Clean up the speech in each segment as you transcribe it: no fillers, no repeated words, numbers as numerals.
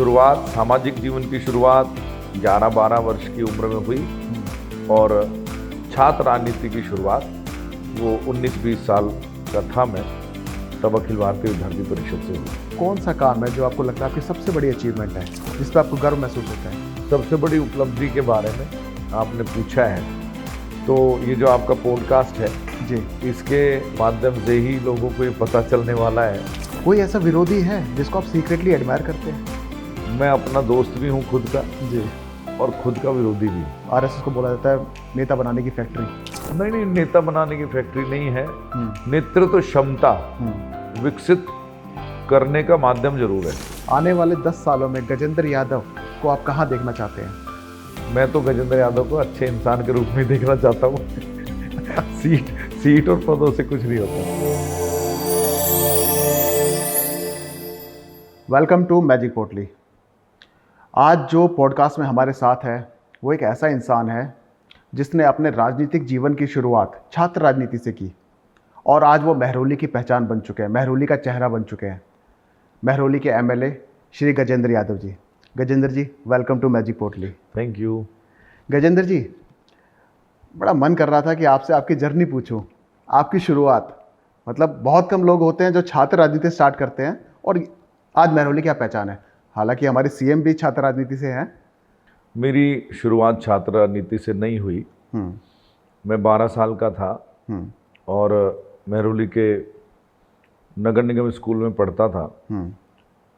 शुरुआत, सामाजिक जीवन की शुरुआत 11-12 वर्ष की उम्र में हुई और छात्र राजनीति की शुरुआत वो 19-20 साल का था मैं, तब अखिल भारतीय विद्यार्थी परिषद से हुई। कौन सा काम है जो आपको लगता है आपकी सबसे बड़ी अचीवमेंट है, जिस पर आपको गर्व महसूस होता है? सबसे बड़ी उपलब्धि के बारे में आपने पूछा है, तो ये जो आपका पॉडकास्ट है जी, इसके माध्यम से ही लोगों को ये पता चलने वाला है। कोई ऐसा विरोधी है जिसको आप सीक्रेटली एडमायर करते हैं? मैं अपना दोस्त भी हूँ खुद का जी। और खुद का विरोधी भी। आरएसएस को बोला जाता है नेता बनाने की फैक्ट्री। नहीं, नेता बनाने की फैक्ट्री नहीं है, नेतृत्व क्षमता विकसित करने का माध्यम जरूर है। आने वाले 10 सालों में गजेंद्र यादव को आप कहाँ देखना चाहते हैं? मैं तो गजेंद्र यादव को अच्छे इंसान के रूप में देखना चाहता हूँ। सीट और पदों से कुछ नहीं होता। वेलकम टू मैजिक पोटली। आज जो पॉडकास्ट में हमारे साथ है वो एक ऐसा इंसान है जिसने अपने राजनीतिक जीवन की शुरुआत छात्र राजनीति से की और आज वो महरौली की पहचान बन चुके हैं, महरौली का चेहरा बन चुके हैं। महरौली के MLA Shri Gajendra Yadav ji. Gajendra ji, welcome to magic Potli. Thank you. Gajendra ji, बड़ा मन कर रहा था कि आपसे आपकी जर्नी पूछूं, आपकी शुरुआत। मतलब बहुत कम लोग होते हैं जो छात्र राजनीति स्टार्ट करते हैं और आज महरौली क्या पहचान है। हालांकि हमारे सीएम भी छात्र राजनीति से हैं। मेरी शुरुआत छात्र राजनीति से नहीं हुई। मैं 12 साल का था और महरौली के नगर निगम स्कूल में पढ़ता था।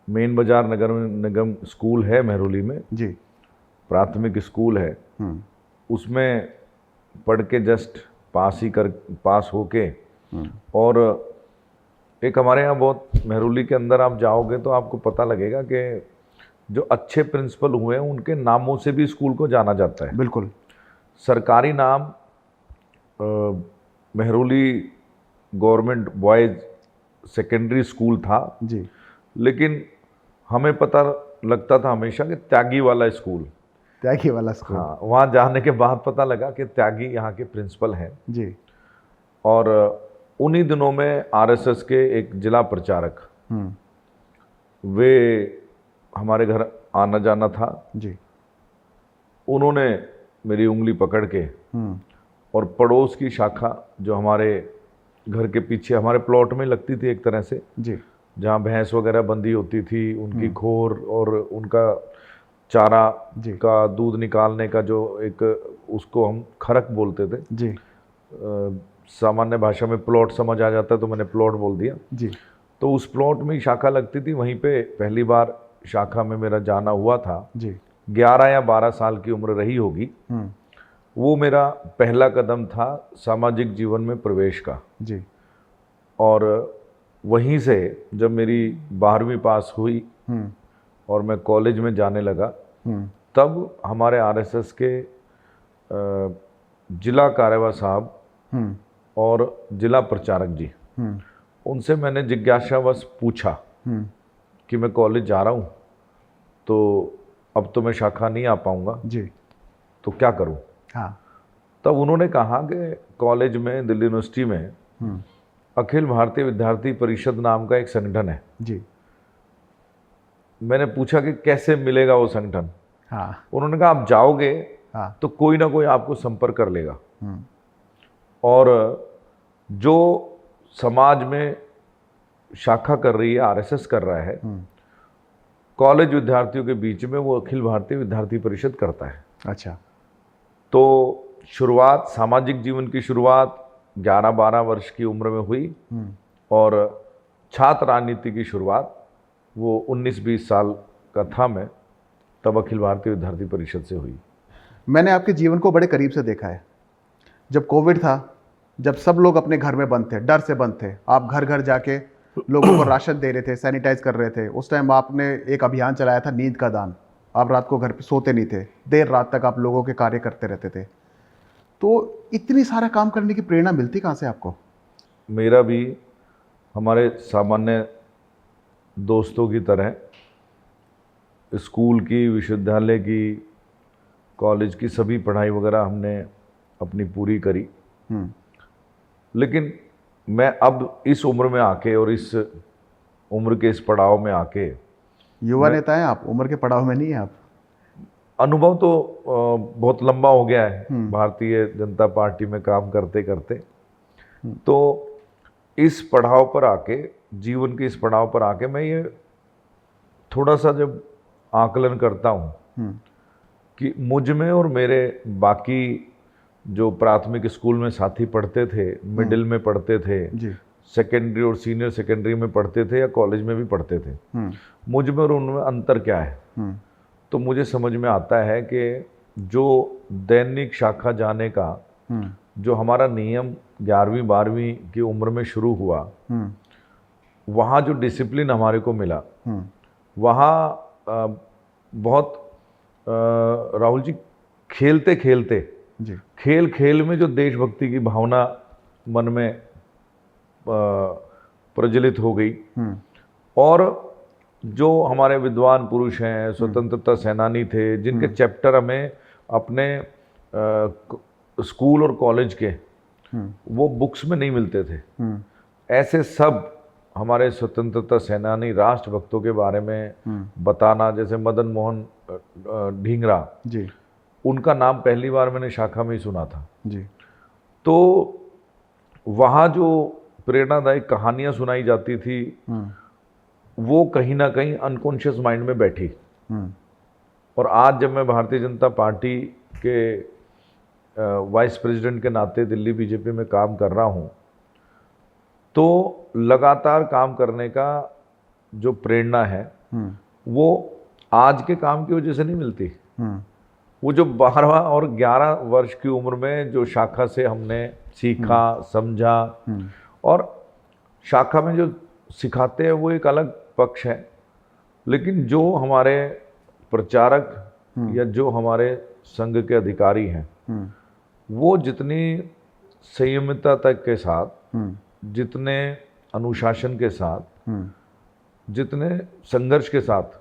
मेन बाजार नगर निगम स्कूल है महरौली में जी, प्राथमिक स्कूल है। उसमें पढ़ के जस्ट पास होके और एक हमारे यहाँ बहुत महरौली के अंदर आप जाओगे तो आपको पता लगेगा कि जो अच्छे प्रिंसिपल हुए हैं उनके नामों से भी स्कूल को जाना जाता है। बिल्कुल। सरकारी नाम Mehrauli government boys secondary school था जी, लेकिन हमें पता लगता था हमेशा कि त्यागी वाला स्कूल। त्यागी वाला स्कूल। हाँ, वहाँ जाने के बाद पता लगा कि त्यागी यहाँ के प्रिंसिपल हैं। जी। और उन्हीं दिनों में आरएसएस के एक जिला प्रचारक वे हमारे घर आना जाना था जी। उन्होंने मेरी उंगली पकड़ के और पड़ोस की शाखा जो हमारे घर के पीछे हमारे प्लॉट में लगती थी एक तरह से जी, जहाँ भैंस वगैरह बंधी होती थी, उनकी खोर और उनका चारा का दूध निकालने का जो एक उसको हम खरक बोलते थे जी, सामान्य भाषा में प्लॉट समझ आ जाता है तो मैंने प्लॉट बोल दिया जी। तो उस प्लॉट में ही शाखा लगती थी। वहीं पे पहली बार शाखा में मेरा जाना हुआ था। जी। 11 या 12 साल की उम्र रही होगी। वो मेरा पहला कदम था सामाजिक जीवन में प्रवेश का। जी। और वहीं से जब मेरी 12वीं पास हुई और मैं कॉलेज में जाने लगा तब हमारे आरएसएस के जिला कार्यवाह साहब और जिला प्रचारक जी उनसे मैंने जिज्ञासावश पूछा कि मैं कॉलेज जा रहा हूँ तो अब तो मैं शाखा नहीं आ पाऊँगा जी, तो क्या करूँ। हाँ। तब उन्होंने कहा कि कॉलेज में दिल्ली यूनिवर्सिटी में अखिल भारतीय विद्यार्थी परिषद नाम का एक संगठन है। जी। मैंने पूछा कि कैसे मिलेगा वो संगठन। हाँ। उन्होंने कहा आप जाओगे हाँ। तो कोई ना कोई आपको संपर्क कर लेगा और जो समाज में शाखा कर रही है, आरएसएस कर रहा है, कॉलेज विद्यार्थियों के बीच में वो अखिल भारतीय विद्यार्थी परिषद करता है। अच्छा। तो शुरुआत, सामाजिक जीवन की शुरुआत 11-12 वर्ष की उम्र में हुई और छात्र राजनीति की शुरुआत वो 19-20 साल का था मैं, तब अखिल भारतीय विद्यार्थी परिषद से हुई। मैंने आपके जीवन को बड़े करीब से देखा है। जब कोविड था, जब सब लोग अपने घर में बंद थे, डर से बंद थे, आप घर घर जाके लोगों को राशन दे रहे थे, सैनिटाइज कर रहे थे। उस टाइम आपने एक अभियान चलाया था नींद का दान। आप रात को घर पे सोते नहीं थे, देर रात तक आप लोगों के कार्य करते रहते थे। तो इतनी सारा काम करने की प्रेरणा मिलती कहाँ से आपको? मेरा भी हमारे सामान्य दोस्तों की तरह स्कूल की, विश्वविद्यालय की, कॉलेज की सभी पढ़ाई वगैरह हमने अपनी पूरी करी। लेकिन मैं अब इस उम्र में आके और इस उम्र के इस पड़ाव में आके युवा नेता हैं आप, उम्र के पड़ाव में नहीं है आप? अनुभव तो बहुत लंबा हो गया है भारतीय जनता पार्टी में काम करते करते। तो इस पड़ाव पर आके, जीवन के इस पड़ाव पर आके मैं ये थोड़ा सा जब आकलन करता हूँ कि मुझ में और मेरे बाकी जो प्राथमिक स्कूल में साथी पढ़ते थे, मिडिल में पढ़ते थे, सेकेंडरी और सीनियर सेकेंडरी में पढ़ते थे या कॉलेज में भी पढ़ते थे, मुझ में और उनमें अंतर क्या है। तो मुझे समझ में आता है कि जो दैनिक शाखा जाने का जो हमारा नियम 11वीं 12वीं की उम्र में शुरू हुआ, वहाँ जो डिसिप्लिन हमारे को मिला, वहाँ बहुत राहुल जी खेलते खेलते खेल खेल में जो देशभक्ति की भावना मन में प्रज्वलित हो गई, और जो हमारे विद्वान पुरुष हैं, स्वतंत्रता सेनानी थे, जिनके चैप्टर हमें अपने स्कूल और कॉलेज के वो बुक्स में नहीं मिलते थे, ऐसे सब हमारे स्वतंत्रता सेनानी राष्ट्रभक्तों के बारे में बताना, जैसे मदन मोहन ढींगरा जी, उनका नाम पहली बार मैंने शाखा में ही सुना था जी। तो वहाँ जो प्रेरणादायक कहानियाँ सुनाई जाती थी, वो कहीं ना कहीं अनकॉन्शियस माइंड में बैठी। और आज जब मैं भारतीय जनता पार्टी के वाइस प्रेसिडेंट के नाते दिल्ली बीजेपी में काम कर रहा हूँ, तो लगातार काम करने का जो प्रेरणा है वो आज के काम की वजह से नहीं मिलती। वो जो 12 और 11 वर्ष की उम्र में जो शाखा से हमने सीखा, समझा, और शाखा में जो सिखाते हैं वो एक अलग पक्ष है, लेकिन जो हमारे प्रचारक या जो हमारे संघ के अधिकारी हैं, वो जितनी संयमितता तक के साथ, जितने अनुशासन के साथ, जितने संघर्ष के साथ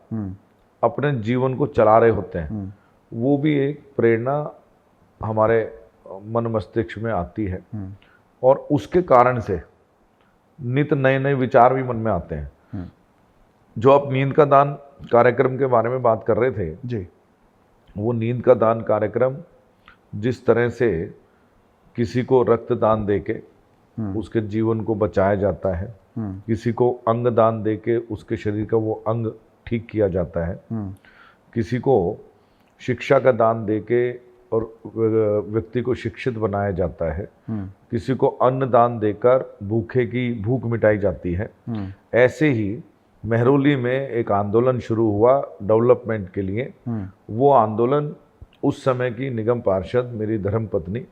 अपने जीवन को चला रहे होते हैं, वो भी एक प्रेरणा हमारे मन मस्तिष्क में आती है, और उसके कारण से नित नए नए विचार भी मन में आते हैं। जो आप नींद का दान कार्यक्रम के बारे में बात कर रहे थे जी, वो नींद का दान कार्यक्रम जिस तरह से किसी को रक्तदान देके उसके जीवन को बचाया जाता है, किसी को अंग दान देके उसके शरीर का वो अंग ठीक किया जाता है, किसी को शिक्षा का दान देके और व्यक्ति को शिक्षित बनाया जाता है, किसी को अन्न दान देकर भूखे की भूख मिटाई जाती है, ऐसे ही मेहरौली में एक आंदोलन शुरू हुआ डेवलपमेंट के लिए। वो आंदोलन उस समय की निगम पार्षद मेरी धर्मपत्नी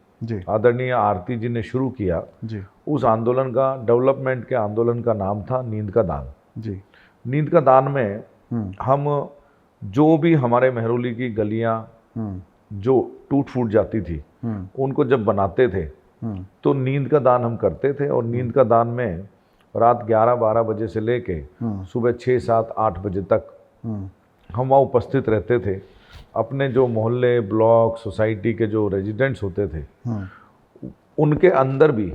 आदरणीय आरती जी ने शुरू किया जी। उस आंदोलन का, डेवलपमेंट के आंदोलन का नाम था नींद का दान जी। नींद का दान में हम जो भी हमारे मेहरौली की गलियां जो टूट फूट जाती थी, उनको जब बनाते थे तो नींद का दान हम करते थे। और नींद का दान में रात 11-12 बजे से लेके सुबह 6-7-8 बजे तक हम वहाँ उपस्थित रहते थे। अपने जो मोहल्ले, ब्लॉक, सोसाइटी के जो रेजिडेंट्स होते थे, उनके अंदर भी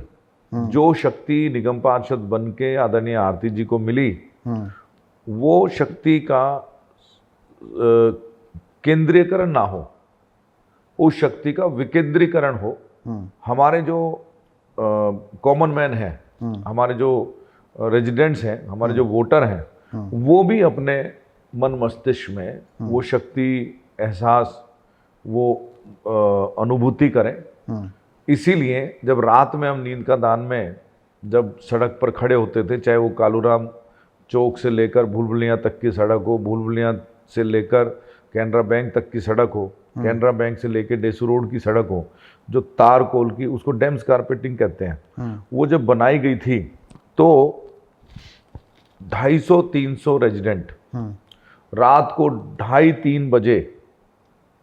जो शक्ति निगम पार्षद बन के आदरणीय आरती जी को मिली, वो शक्ति का केंद्रीकरण ना हो, उस शक्ति का विकेंद्रीकरण हो। हमारे जो कॉमन मैन हैं, हमारे जो रेजिडेंट्स हैं, हमारे जो वोटर हैं, वो भी अपने मन मस्तिष्क में वो शक्ति, एहसास, वो अनुभूति करें। इसीलिए जब रात में हम नींद का दान में जब सड़क पर खड़े होते थे, चाहे वो कालूराम चौक से लेकर भूलभुलिया तक की सड़क हो, भूलभुलिया से लेकर कैनरा बैंक तक की सड़क हो, कैनरा बैंक से लेकर डेसू रोड की सड़क हो, जो तार कोल की, उसको डेम्स कारपेटिंग कहते हैं, वो जब बनाई गई थी तो 250-300 रेजिडेंट रात को 2:30-3 बजे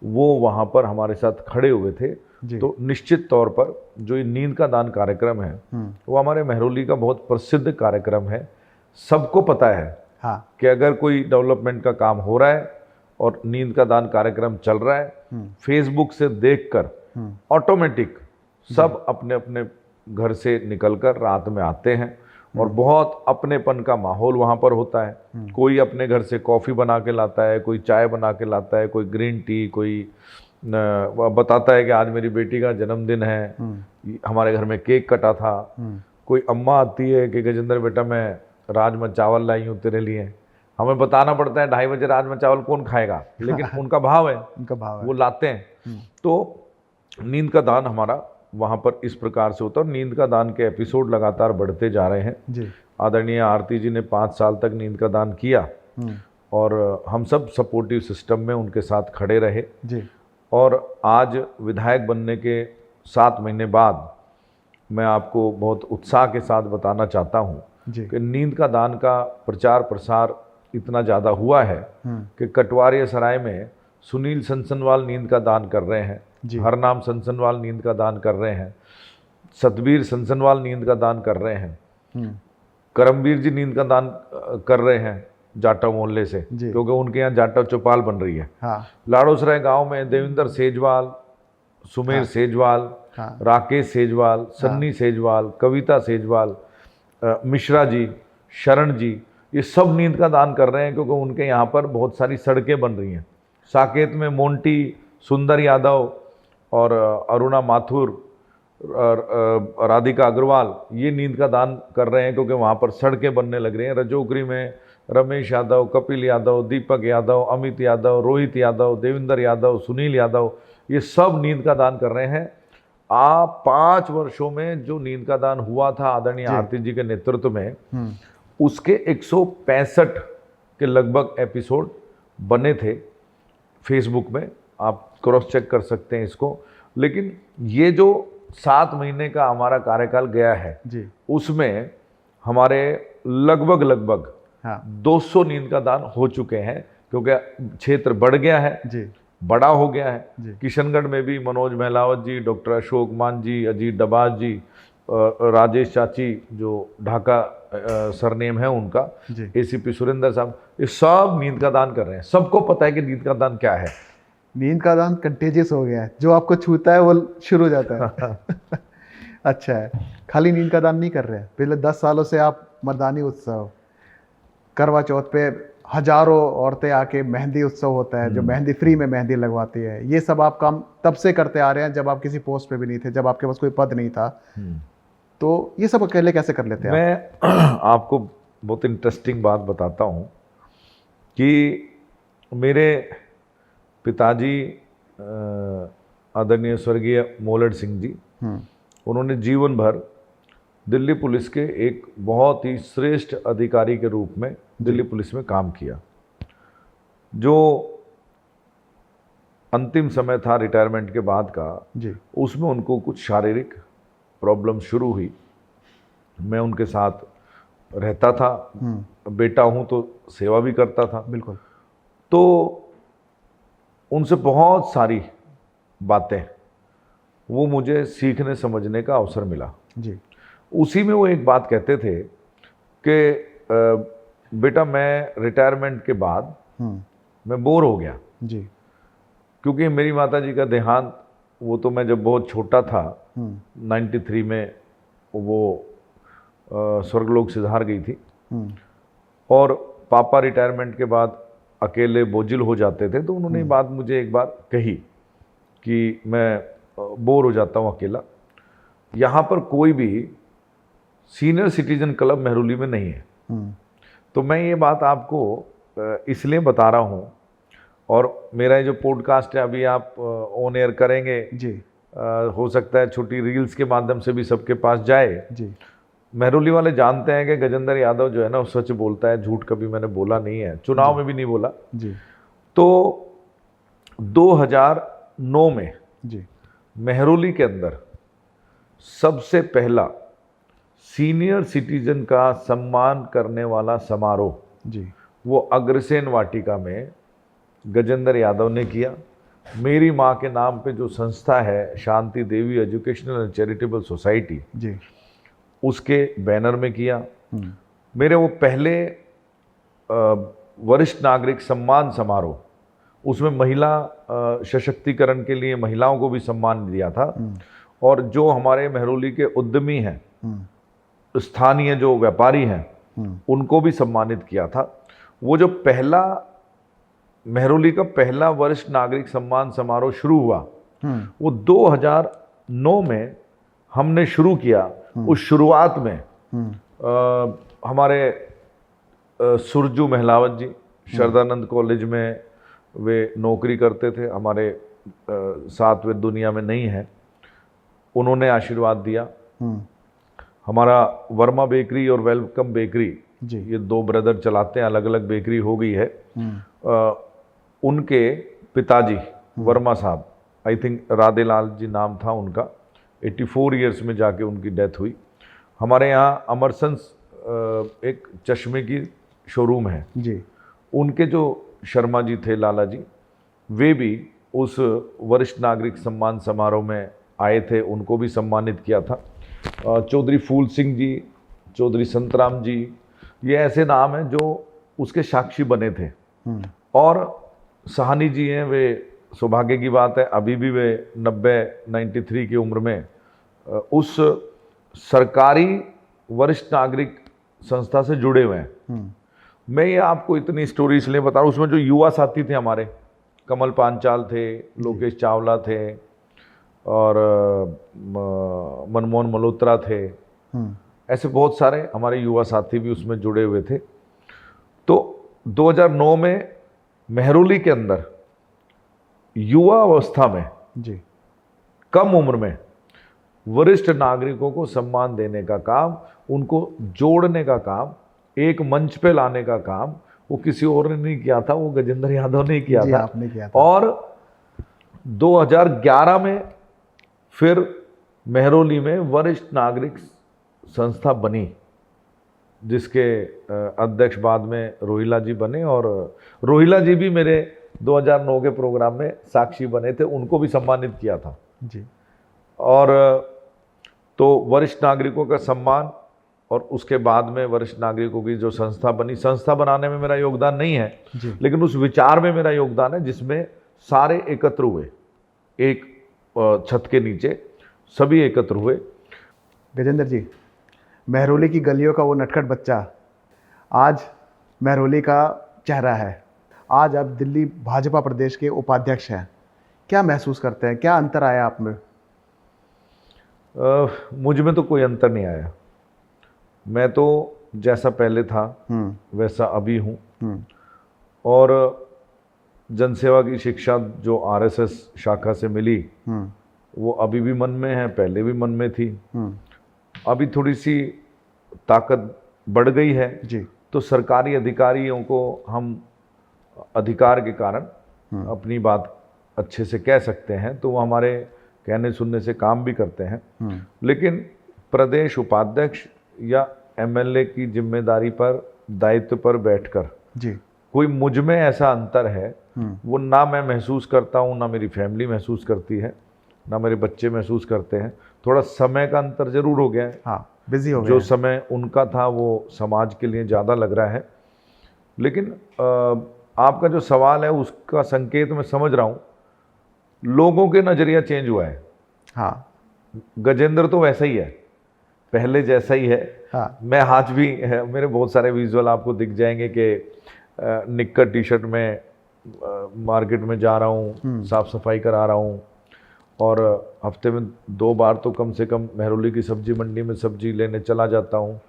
वो वहाँ पर हमारे साथ खड़े हुए थे। तो निश्चित तौर पर जो ये नींद का दान कार्यक्रम है, वो हमारे मेहरौली का बहुत प्रसिद्ध कार्यक्रम है। सबको पता है कि अगर कोई डेवलपमेंट का काम हो रहा है और नींद का दान कार्यक्रम चल रहा है, फेसबुक से देखकर ऑटोमेटिक सब अपने अपने घर से निकलकर रात में आते हैं और बहुत अपनेपन का माहौल वहाँ पर होता है। कोई अपने घर से कॉफ़ी बना के लाता है, कोई चाय बना के लाता है, कोई ग्रीन टी, कोई बताता है कि आज मेरी बेटी का जन्मदिन है, हमारे घर में केक कटा था। कोई अम्मा आती है कि गजेंद्र बेटा मैं राजमा चावल लाई हूँ तेरे लिए। हमें बताना पड़ता है 2:30 बजे राजमा चावल कौन खाएगा, लेकिन उनका भाव है, उनका भाव है, वो लाते हैं। तो नींद का दान हमारा वहाँ पर इस प्रकार से होता है। और नींद का दान के एपिसोड लगातार बढ़ते जा रहे हैं जी। आदरणीय आरती जी ने 5 साल तक नींद का दान किया और हम सब सपोर्टिव सिस्टम में उनके साथ खड़े रहे जी। और आज विधायक बनने के 7 महीने बाद मैं आपको बहुत उत्साह के साथ बताना चाहता हूँ कि नींद का दान का प्रचार प्रसार इतना ज़्यादा हुआ है कि कटवारिया सराय में सुनील सनसनवाल नींद का दान कर रहे हैं, हरनाम सनसनवाल नींद का दान कर रहे हैं, सतबीर सनसनवाल नींद का दान कर रहे हैं, करमवीर जी नींद का दान कर रहे हैं जाटा मोहल्ले से, क्योंकि उनके यहाँ जाटा चौपाल बन रही है। हाँ। लाड़ोसराय गांव में देविंदर सेजवाल, सुमेर सेजवाल, राकेश सेजवाल, सन्नी सेजवाल, कविता सेजवाल, मिश्रा जी, शरण जी, ये सब नींद का दान कर रहे हैं क्योंकि उनके यहाँ पर बहुत सारी सड़कें बन रही हैं। साकेत में मोंटी, सुंदर यादव और अरुणा माथुर, राधिका अग्रवाल ये नींद का दान कर रहे हैं क्योंकि वहाँ पर सड़कें बनने लग रही हैं। रजौकरी में रमेश यादव, कपिल यादव, दीपक यादव, अमित यादव, रोहित यादव, देविंदर यादव, सुनील यादव, ये सब नींद का दान कर रहे हैं। 5 वर्षों में जो नींद का दान हुआ था आदरणीय आरती जी के नेतृत्व में, उसके 165 के लगभग एपिसोड बने थे फेसबुक में, आप क्रॉस चेक कर सकते हैं इसको। लेकिन ये जो 7 महीने का हमारा कार्यकाल गया है जी, उसमें हमारे लगभग 200 नींद का दान हो चुके हैं क्योंकि क्षेत्र बढ़ गया है जी, बड़ा हो गया है। किशनगढ़ में भी मनोज महलावत जी, डॉक्टर अशोक मान जी, अजीत डबाज जी, राजेश चाची जो ढाका सरनेम है उनका, एसीपी सुरेंद्र साहब, ये सब नींद का दान कर रहे हैं। सबको पता है कि नींद का दान क्या है। नींद का दान कंटेजियस हो गया है, जो आपको छूता है वो शुरू हो जाता है। अच्छा है, खाली नींद का दान नहीं कर रहे हैं, पिछले 10 सालों से आप मर्दानी उत्सव, करवा चौथ पे हजारों औरतें आके मेहंदी उत्सव होता है जो मेहंदी फ्री में मेहंदी लगवाती है, ये सब आप काम तब से करते आ रहे हैं जब आप किसी पोस्ट पे भी नहीं थे, जब आपके पास कोई पद नहीं था। तो ये सब अकेले कैसे कर लेते हैं? मैं आपको बहुत इंटरेस्टिंग बात बताता हूँ कि मेरे पिताजी आदरणीय स्वर्गीय मोलड़ सिंह जी, उन्होंने जीवन भर दिल्ली पुलिस के एक बहुत ही श्रेष्ठ अधिकारी के रूप में दिल्ली पुलिस में काम किया। जो अंतिम समय था रिटायरमेंट के बाद का जी, उसमें उनको कुछ शारीरिक प्रॉब्लम शुरू हुई। मैं उनके साथ रहता था, बेटा हूँ तो सेवा भी करता था। बिल्कुल। तो उनसे बहुत सारी बातें वो मुझे सीखने समझने का अवसर मिला जी। उसी में वो एक बात कहते थे कि बेटा मैं रिटायरमेंट के बाद मैं बोर हो गया जी, क्योंकि मेरी माता जी का देहांत, वो तो मैं जब बहुत छोटा था 93 में वो स्वर्गलोक सिधार गई थी और पापा रिटायरमेंट के बाद अकेले बोझिल हो जाते थे। तो उन्होंने बात मुझे एक बार कही कि मैं बोर हो जाता हूँ अकेला, यहाँ पर कोई भी सीनियर सिटीजन क्लब मेहरौली में नहीं है। तो मैं ये बात आपको इसलिए बता रहा हूँ, और मेरा ये जो पॉडकास्ट है अभी आप ऑन एयर करेंगे जी, हो सकता है छोटी रील्स के माध्यम से भी सबके पास जाए जी। मेहरौली वाले जानते हैं कि गजेंद्र यादव जो है ना वो सच बोलता है, झूठ कभी मैंने बोला नहीं है, चुनाव में भी नहीं बोला जी। तो 2009 में जी मेहरौली के अंदर सबसे पहला सीनियर सिटीजन का सम्मान करने वाला समारोह जी वो अग्रसेन वाटिका में गजेंद्र यादव ने किया। मेरी माँ के नाम पे जो संस्था है Shanti Devi educational and charitable society जी, उसके बैनर में किया। मेरे वो पहले वरिष्ठ नागरिक सम्मान समारोह, उसमें महिला सशक्तिकरण के लिए महिलाओं को भी सम्मान दिया था। और जो हमारे मेहरौली के उद्यमी हैं स्थानीय जो व्यापारी हैं उनको भी सम्मानित किया था। वो जो पहला मेहरौली का पहला वरिष्ठ नागरिक सम्मान समारोह शुरू हुआ वो 2009 में हमने शुरू किया। उस शुरुआत में हमारे सुरजू महलावत जी शरदानंद कॉलेज में वे नौकरी करते थे, हमारे साथ वे दुनिया में नहीं है, उन्होंने आशीर्वाद दिया। हमारा वर्मा बेकरी और वेलकम बेकरी जी, ये दो ब्रदर चलाते हैं, अलग अलग बेकरी हो गई है। उनके पिताजी वर्मा साहब, आई थिंक राधेलाल जी नाम था उनका, 84 ईयर्स में जाके उनकी डेथ हुई। हमारे यहाँ अमरसंस एक चश्मे की शोरूम है जी, उनके जो शर्मा जी थे लाला जी, वे भी उस वरिष्ठ नागरिक सम्मान समारोह में आए थे, उनको भी सम्मानित किया था। चौधरी फूल सिंह जी, चौधरी संतराम जी, ये ऐसे नाम हैं जो उसके साक्षी बने थे। और सहानी जी हैं, वे सौभाग्य की बात है अभी भी वे 93 की उम्र में उस सरकारी वरिष्ठ नागरिक संस्था से जुड़े हुए हैं। मैं ये आपको इतनी स्टोरी इसलिए बता रहा हूँ, उसमें जो युवा साथी थे हमारे, कमल पांचाल थे, लोकेश चावला थे और मनमोहन मल्होत्रा थे, ऐसे बहुत सारे हमारे युवा साथी भी उसमें जुड़े हुए थे। तो 2009 में मेहरौली के अंदर युवा अवस्था में जी, कम उम्र में वरिष्ठ नागरिकों को सम्मान देने का काम, उनको जोड़ने का काम, एक मंच पे लाने का काम वो किसी और ने नहीं किया था, वो गजेंद्र यादव ने किया जी, था। आपने किया था। और 2011 में फिर मेहरौली में वरिष्ठ नागरिक संस्था बनी, जिसके अध्यक्ष बाद में रोहिला जी बने, और रोहिला जी भी मेरे 2009 के प्रोग्राम में साक्षी बने थे, उनको भी सम्मानित किया था जी। और तो वरिष्ठ नागरिकों का सम्मान, और उसके बाद में वरिष्ठ नागरिकों की जो संस्था बनी, संस्था बनाने में मेरा योगदान नहीं है जी, लेकिन उस विचार में मेरा योगदान है, जिसमें सारे एकत्र हुए, एक छत के नीचे सभी एकत्र हुए। गजेंद्र जी, मेहरौली की गलियों का वो नटखट बच्चा आज मेहरौली का चेहरा है। आज आप दिल्ली भाजपा प्रदेश के उपाध्यक्ष हैं, क्या महसूस करते हैं, क्या अंतर आया आप में? मुझ में तो कोई अंतर नहीं आया। मैं तो जैसा पहले था वैसा अभी हूँ, और जनसेवा की शिक्षा जो आरएसएस शाखा से मिली वो अभी भी मन में है, पहले भी मन में थी। अभी थोड़ी सी ताकत बढ़ गई है जी, तो सरकारी अधिकारियों को हम अधिकार के कारण अपनी बात अच्छे से कह सकते हैं, तो वो हमारे कहने सुनने से काम भी करते हैं। लेकिन प्रदेश उपाध्यक्ष या एमएलए की जिम्मेदारी पर, दायित्व पर बैठकर जी, कोई मुझ में ऐसा अंतर है वो ना मैं महसूस करता हूँ, ना मेरी फैमिली महसूस करती है, ना मेरे बच्चे महसूस करते हैं। थोड़ा समय का अंतर जरूर हो गया है। हाँ, बिजी हो गए जो हैं। समय उनका था वो समाज के लिए ज़्यादा लग रहा है। लेकिन आपका जो सवाल है उसका संकेत मैं समझ रहा हूँ, लोगों के नज़रिया चेंज हुआ है। हाँ, गजेंद्र तो वैसा ही है, पहले जैसा ही है। हाँ, मैं आज भी मेरे बहुत सारे विजुअल आपको दिख जाएंगे कि निक्कर टी शर्ट में मार्केट में जा रहा हूँ, साफ़ सफाई करा रहा हूँ, और हफ्ते में 2 बार तो कम से कम मेहरौली की सब्जी मंडी में सब्जी लेने चला जाता हूँ।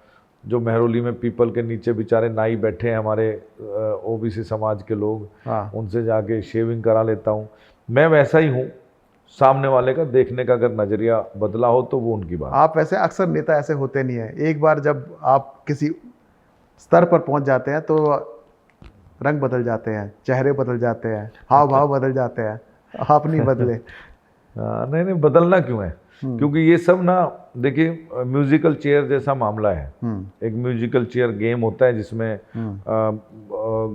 जो मेहरौली में पीपल के नीचे बेचारे नाई बैठे हैं हमारे ओबीसी समाज के लोग, हाँ, उनसे जाके शेविंग करा लेता हूँ। मैं वैसा ही हूँ, सामने वाले का देखने का अगर नज़रिया बदला हो तो वो उनकी बात। आप वैसे अक्सर नेता ऐसे होते नहीं है, एक बार जब आप किसी स्तर पर पहुंच जाते हैं तो रंग बदल जाते हैं, चेहरे बदल जाते हैं, हाव भाव बदल जाते हैं। आप नहीं बदले। नहीं नहीं, बदलना क्यों है? क्योंकि ये सब ना, देखिए म्यूजिकल चेयर जैसा मामला है। एक म्यूजिकल चेयर गेम होता है जिसमें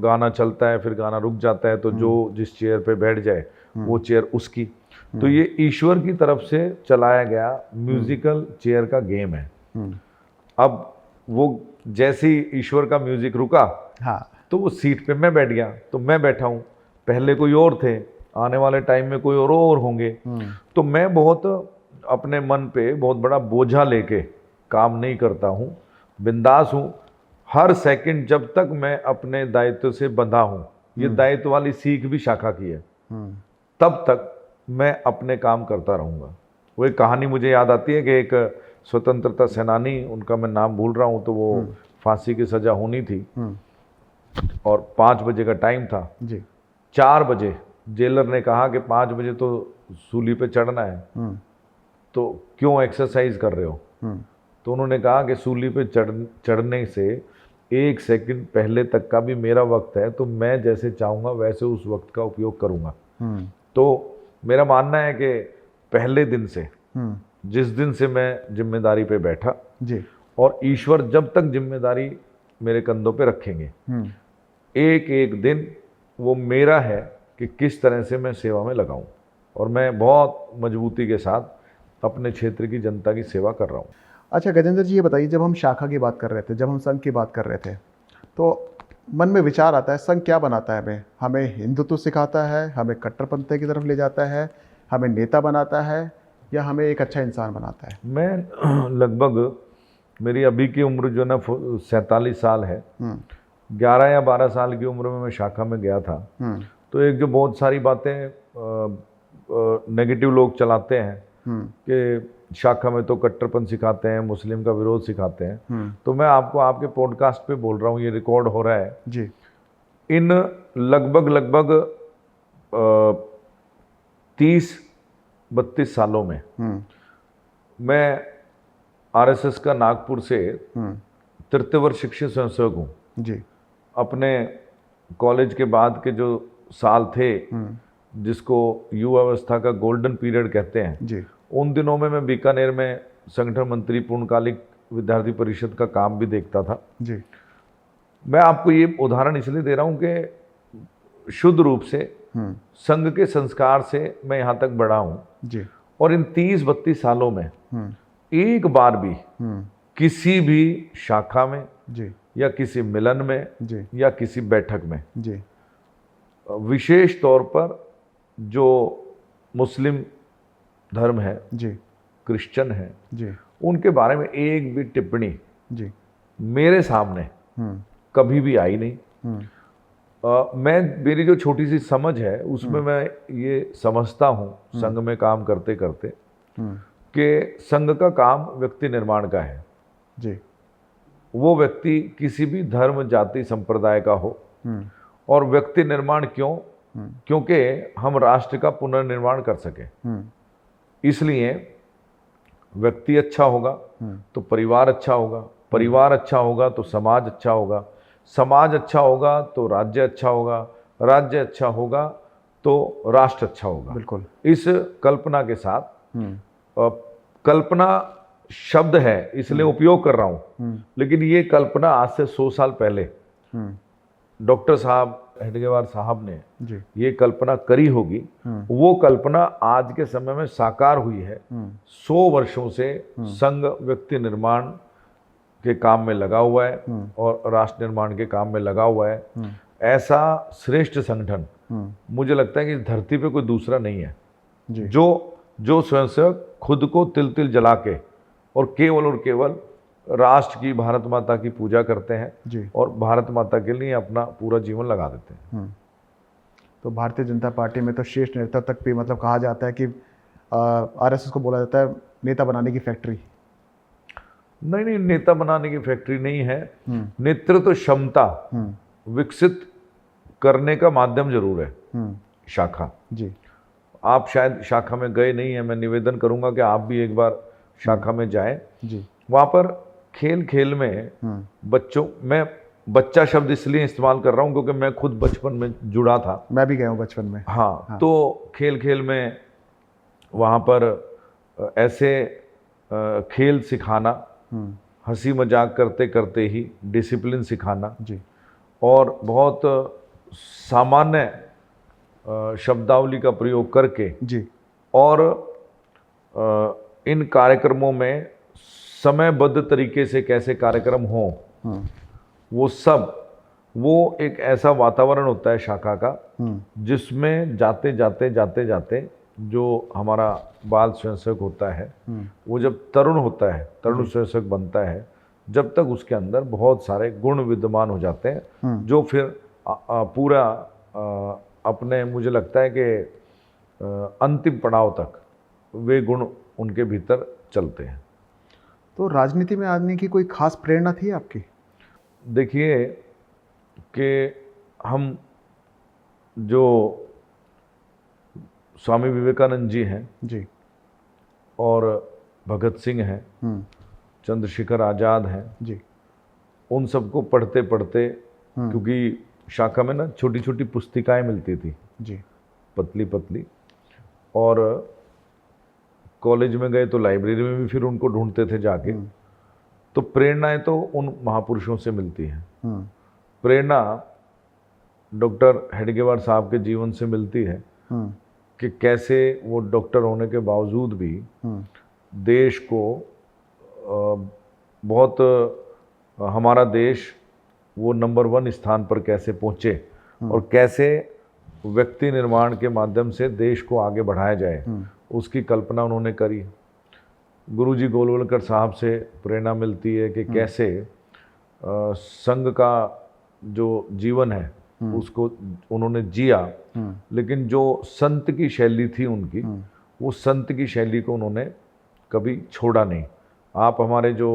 गाना चलता है, फिर गाना रुक जाता है, तो जो जिस चेयर पे बैठ जाए वो चेयर उसकी। तो ये ईश्वर की तरफ से चलाया गया म्यूजिकल चेयर का गेम है। अब वो जैसे ही ईश्वर का म्यूजिक रुका, हाँ, तो वो सीट पे मैं बैठ गया, तो मैं बैठा हूँ, पहले कोई और थे, आने वाले टाइम में कोई और होंगे। तो मैं बहुत अपने मन पे बहुत बड़ा बोझा लेके काम नहीं करता हूँ, बिंदास हूँ। हर सेकंड जब तक मैं अपने दायित्व से बंधा हूँ, ये दायित्व वाली सीख भी शाखा की है, तब तक मैं अपने काम करता रहूँगा। वो एक कहानी मुझे याद आती है कि एक स्वतंत्रता सेनानी, उनका मैं नाम भूल रहा हूँ, तो वो फांसी की सज़ा होनी थी और 5 बजे का टाइम था जी। 4 बजे जेलर ने कहा कि 5 बजे तो सूली पे चढ़ना है, तो क्यों एक्सरसाइज कर रहे हो? तो उन्होंने कहा कि सूली पे चढ़ने से 1 सेकंड पहले तक का भी मेरा वक्त है, तो मैं जैसे चाहूँगा वैसे उस वक्त का उपयोग करूँगा। तो मेरा मानना है कि पहले दिन से, जिस दिन से मैं जिम्मेदारी पे बैठा जी। और ईश्वर जब तक जिम्मेदारी मेरे कंधों पे रखेंगे, एक एक दिन वो मेरा है कि किस तरह से मैं सेवा में लगाऊं, और मैं बहुत मजबूती के साथ अपने क्षेत्र की जनता की सेवा कर रहा हूं। अच्छा गजेंद्र जी, ये बताइए, जब हम शाखा की बात कर रहे थे, जब हम संघ की बात कर रहे थे, तो मन में विचार आता है, संघ क्या बनाता है हमें? हमें हिंदुत्व सिखाता है, हमें कट्टरपंथी की तरफ ले जाता है, हमें नेता बनाता है, या हमें एक अच्छा इंसान बनाता है? मैं लगभग, मेरी अभी की उम्र जो ना 47 साल है, 11 या 12 साल की उम्र में मैं शाखा में गया था। तो एक जो बहुत सारी बातें नेगेटिव लोग चलाते हैं कि शाखा में तो कट्टरपन सिखाते हैं, मुस्लिम का विरोध सिखाते हैं, तो मैं आपको आपके पॉडकास्ट पे बोल रहा हूँ, ये रिकॉर्ड हो रहा है जी। इन लगभग 30-32 सालों में मैं आरएसएस का नागपुर से तृतीय वर्ष शिक्षक स्वयंसेवक हूँ जी। अपने कॉलेज के बाद के जो साल थे, जिसको युवा अवस्था का गोल्डन पीरियड कहते हैं जी। उन दिनों में मैं बीकानेर में संगठन मंत्री पूर्णकालिक विद्यार्थी परिषद का काम भी देखता था जी। मैं आपको ये उदाहरण इसलिए दे रहा हूँ कि शुद्ध रूप से संघ के संस्कार से मैं यहाँ तक बढ़ा हूँ जी। और इन 30-32 सालों में एक बार भी किसी भी शाखा में जी। या किसी मिलन में जी। या किसी बैठक में जी। विशेष तौर पर जो मुस्लिम धर्म है, जी। क्रिश्चियन है, जी। उनके बारे में एक भी टिप्पणी जी। मेरे सामने कभी भी आई नहीं। मेरी जो छोटी सी समझ है उसमें मैं ये समझता हूँ संघ में काम करते करते कि संघ का काम व्यक्ति निर्माण का है जी। वो व्यक्ति किसी भी धर्म जाति संप्रदाय का हो। और व्यक्ति निर्माण क्यों? क्योंकि हम राष्ट्र का पुनर्निर्माण कर सके। इसलिए व्यक्ति अच्छा होगा तो परिवार अच्छा होगा, परिवार अच्छा होगा तो समाज अच्छा होगा, समाज अच्छा होगा तो राज्य अच्छा होगा, राज्य अच्छा होगा तो राष्ट्र अच्छा होगा। बिल्कुल। इस कल्पना के साथ कल्पना शब्द है इसलिए उपयोग कर रहा हूं, लेकिन ये कल्पना आज से 100 साल पहले डॉक्टर साहब हेडगेवार साहब ने ये कल्पना करी होगी। वो कल्पना आज के समय में साकार हुई है। 100 वर्षों से संघ व्यक्ति निर्माण के काम में लगा हुआ है और राष्ट्र निर्माण के काम में लगा हुआ है। ऐसा श्रेष्ठ संगठन मुझे लगता है कि इस धरती पे कोई दूसरा नहीं है जो स्वयंसेवक खुद को तिल तिल जला के और केवल राष्ट्र की, भारत माता की पूजा करते हैं और भारत माता के लिए अपना पूरा जीवन लगा देते हैं। तो भारतीय जनता पार्टी में तो शीर्ष नेता तक भी मतलब कहा जाता है कि आरएसएस को बोला जाता है नेता बनाने की फैक्ट्री। नहीं, नेता बनाने की फैक्ट्री नहीं है। नेतृत्व क्षमता विकसित करने का माध्यम जरूर है शाखा जी। आप शायद शाखा में गए नहीं है, मैं निवेदन करूंगा कि आप भी एक बार शाखा में जाएं जी। वहां पर खेल खेल में बच्चों, मैं बच्चा शब्द इसलिए इस्तेमाल कर रहा हूं क्योंकि मैं खुद बचपन में जुड़ा था। मैं भी गया हूं बचपन में। हाँ। तो खेल खेल में वहां पर ऐसे खेल सिखाना, हंसी मजाक करते करते ही डिसिप्लिन सिखाना जी। और बहुत सामान्य शब्दावली का प्रयोग करके जी। और इन कार्यक्रमों में समयबद्ध तरीके से कैसे कार्यक्रम हो, वो एक ऐसा वातावरण होता है शाखा का जिसमें जाते जाते जो हमारा बाल स्वयंसेवक होता है वो जब तरुण होता है, तरुण स्वयंसेवक बनता है, जब तक उसके अंदर बहुत सारे गुण विद्यमान हो जाते हैं जो फिर पूरा अपने, मुझे लगता है कि अंतिम पड़ाव तक वे गुण उनके भीतर चलते हैं। तो राजनीति में आने की कोई खास प्रेरणा थी आपकी? देखिए कि हम जो स्वामी विवेकानंद जी हैं जी, और भगत सिंह हैं, चंद्रशेखर आज़ाद हैं जी, उन सबको पढ़ते पढ़ते, क्योंकि शाखा में ना छोटी छोटी पुस्तिकाएं मिलती थी जी, पतली पतली, और कॉलेज में गए तो लाइब्रेरी में भी फिर उनको ढूंढते थे जाके। तो प्रेरणाएं तो उन महापुरुषों से मिलती हैं। प्रेरणा डॉक्टर हेडगेवार साहब के जीवन से मिलती है कि कैसे वो डॉक्टर होने के बावजूद भी देश को बहुत, हमारा देश वो नंबर 1 स्थान पर कैसे पहुँचे और कैसे व्यक्ति निर्माण के माध्यम से देश को आगे बढ़ाया जाए, उसकी कल्पना उन्होंने करी। गुरुजी गोलवलकर साहब से प्रेरणा मिलती है कि कैसे संघ का जो जीवन है उसको उन्होंने जिया, लेकिन जो संत की शैली थी उनकी, वो संत की शैली को उन्होंने कभी छोड़ा नहीं। आप हमारे जो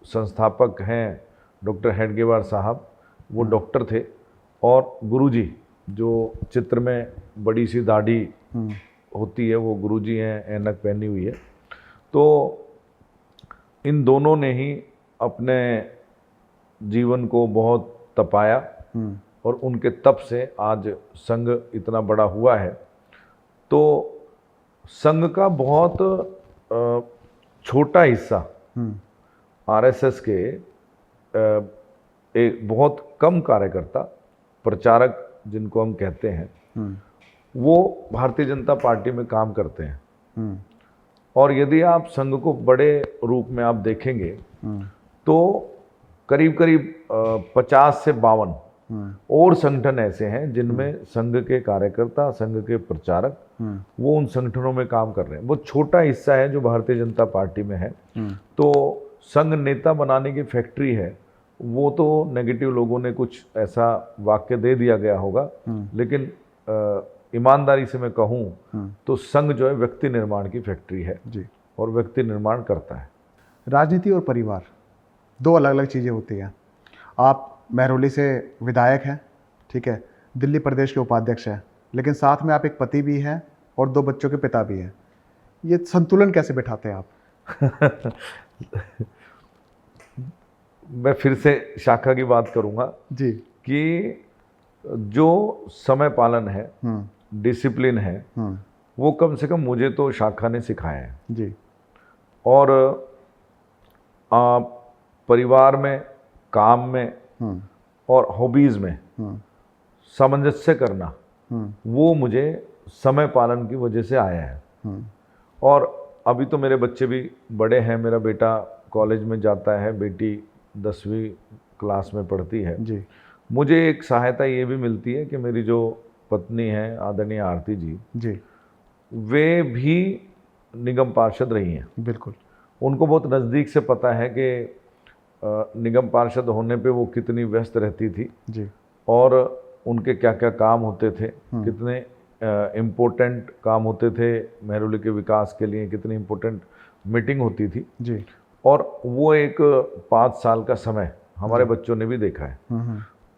संस्थापक हैं डॉक्टर हेडगेवार साहब, वो डॉक्टर थे, और गुरुजी जो चित्र में बड़ी सी दाढ़ी होती है वो गुरुजी हैं, ऐनक पहनी हुई है। तो इन दोनों ने ही अपने जीवन को बहुत तपाया और उनके तप से आज संघ इतना बड़ा हुआ है। तो संघ का बहुत छोटा हिस्सा आरएसएस के एक बहुत कम कार्यकर्ता, प्रचारक जिनको हम कहते हैं, वो भारतीय जनता पार्टी में काम करते हैं। और यदि आप संघ को बड़े रूप में आप देखेंगे तो करीब करीब 50 से 52 और संगठन ऐसे हैं जिनमें संघ के कार्यकर्ता, संघ के प्रचारक वो उन संगठनों में काम कर रहे हैं। वो छोटा हिस्सा है जो भारतीय जनता पार्टी में है। तो संघ नेता बनाने की फैक्ट्री है, वो तो नेगेटिव लोगों ने कुछ ऐसा वाक्य दे दिया गया होगा, लेकिन ईमानदारी से मैं कहूँ तो संघ जो है व्यक्ति निर्माण की फैक्ट्री है जी, और व्यक्ति निर्माण करता है। राजनीति और परिवार दो अलग अलग चीज़ें होती हैं। आप महरौली से विधायक हैं, ठीक है, दिल्ली प्रदेश के उपाध्यक्ष हैं, लेकिन साथ में आप एक पति भी हैं और 2 बच्चों के पिता भी हैं। ये संतुलन कैसे बैठाते हैं आप? मैं फिर से शाखा की बात करूंगा जी, कि जो समय पालन है, डिसिप्लिन है, वो कम से कम मुझे तो शाखा ने सिखाया है जी, और परिवार में, काम में और हॉबीज़ में सामंजस्य करना, वो मुझे समय पालन की वजह से आया है। और अभी तो मेरे बच्चे भी बड़े हैं, मेरा बेटा कॉलेज में जाता है, बेटी 10वीं क्लास में पढ़ती है जी, मुझे एक सहायता ये भी मिलती है कि मेरी जो पत्नी है आदरणीय आरती जी, जी, वे भी निगम पार्षद रही हैं। बिल्कुल, उनको बहुत नज़दीक से पता है कि निगम पार्षद होने पे वो कितनी व्यस्त रहती थी जी, और उनके क्या क्या काम होते थे, कितने इम्पोर्टेंट काम होते थे महरौली के विकास के लिए, कितनी इम्पोर्टेंट मीटिंग होती थी जी, और वो एक 5 साल का समय हमारे बच्चों ने भी देखा है।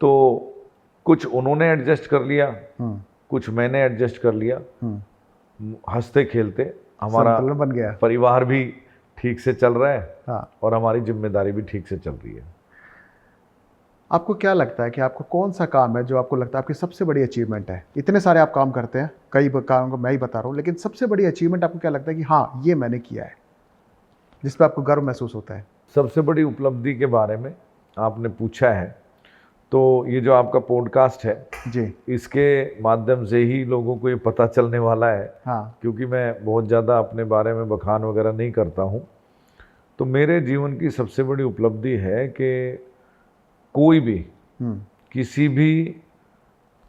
तो कुछ उन्होंने एडजस्ट कर लिया, कुछ मैंने एडजस्ट कर लिया, हंसते खेलते हमारा संतुलन बन गया। परिवार भी ठीक से चल रहा है हाँ, और हमारी जिम्मेदारी भी ठीक से चल रही है। आपको क्या लगता है कि आपको कौन सा काम है जो आपको लगता है आपकी सबसे बड़ी अचीवमेंट है? इतने सारे आप काम करते हैं, कई कामों को मैं ही बता रहा हूँ, लेकिन सबसे बड़ी अचीवमेंट आपको क्या लगता है कि हाँ ये मैंने किया है, जिस पे आपको गर्व महसूस होता है? सबसे बड़ी उपलब्धि के बारे में आपने पूछा है, तो ये जो आपका पॉडकास्ट है जी, इसके माध्यम से ही लोगों को ये पता चलने वाला है। हाँ, क्योंकि मैं बहुत ज़्यादा अपने बारे में बखान वगैरह नहीं करता हूँ। तो मेरे जीवन की सबसे बड़ी उपलब्धि है कि कोई भी किसी भी,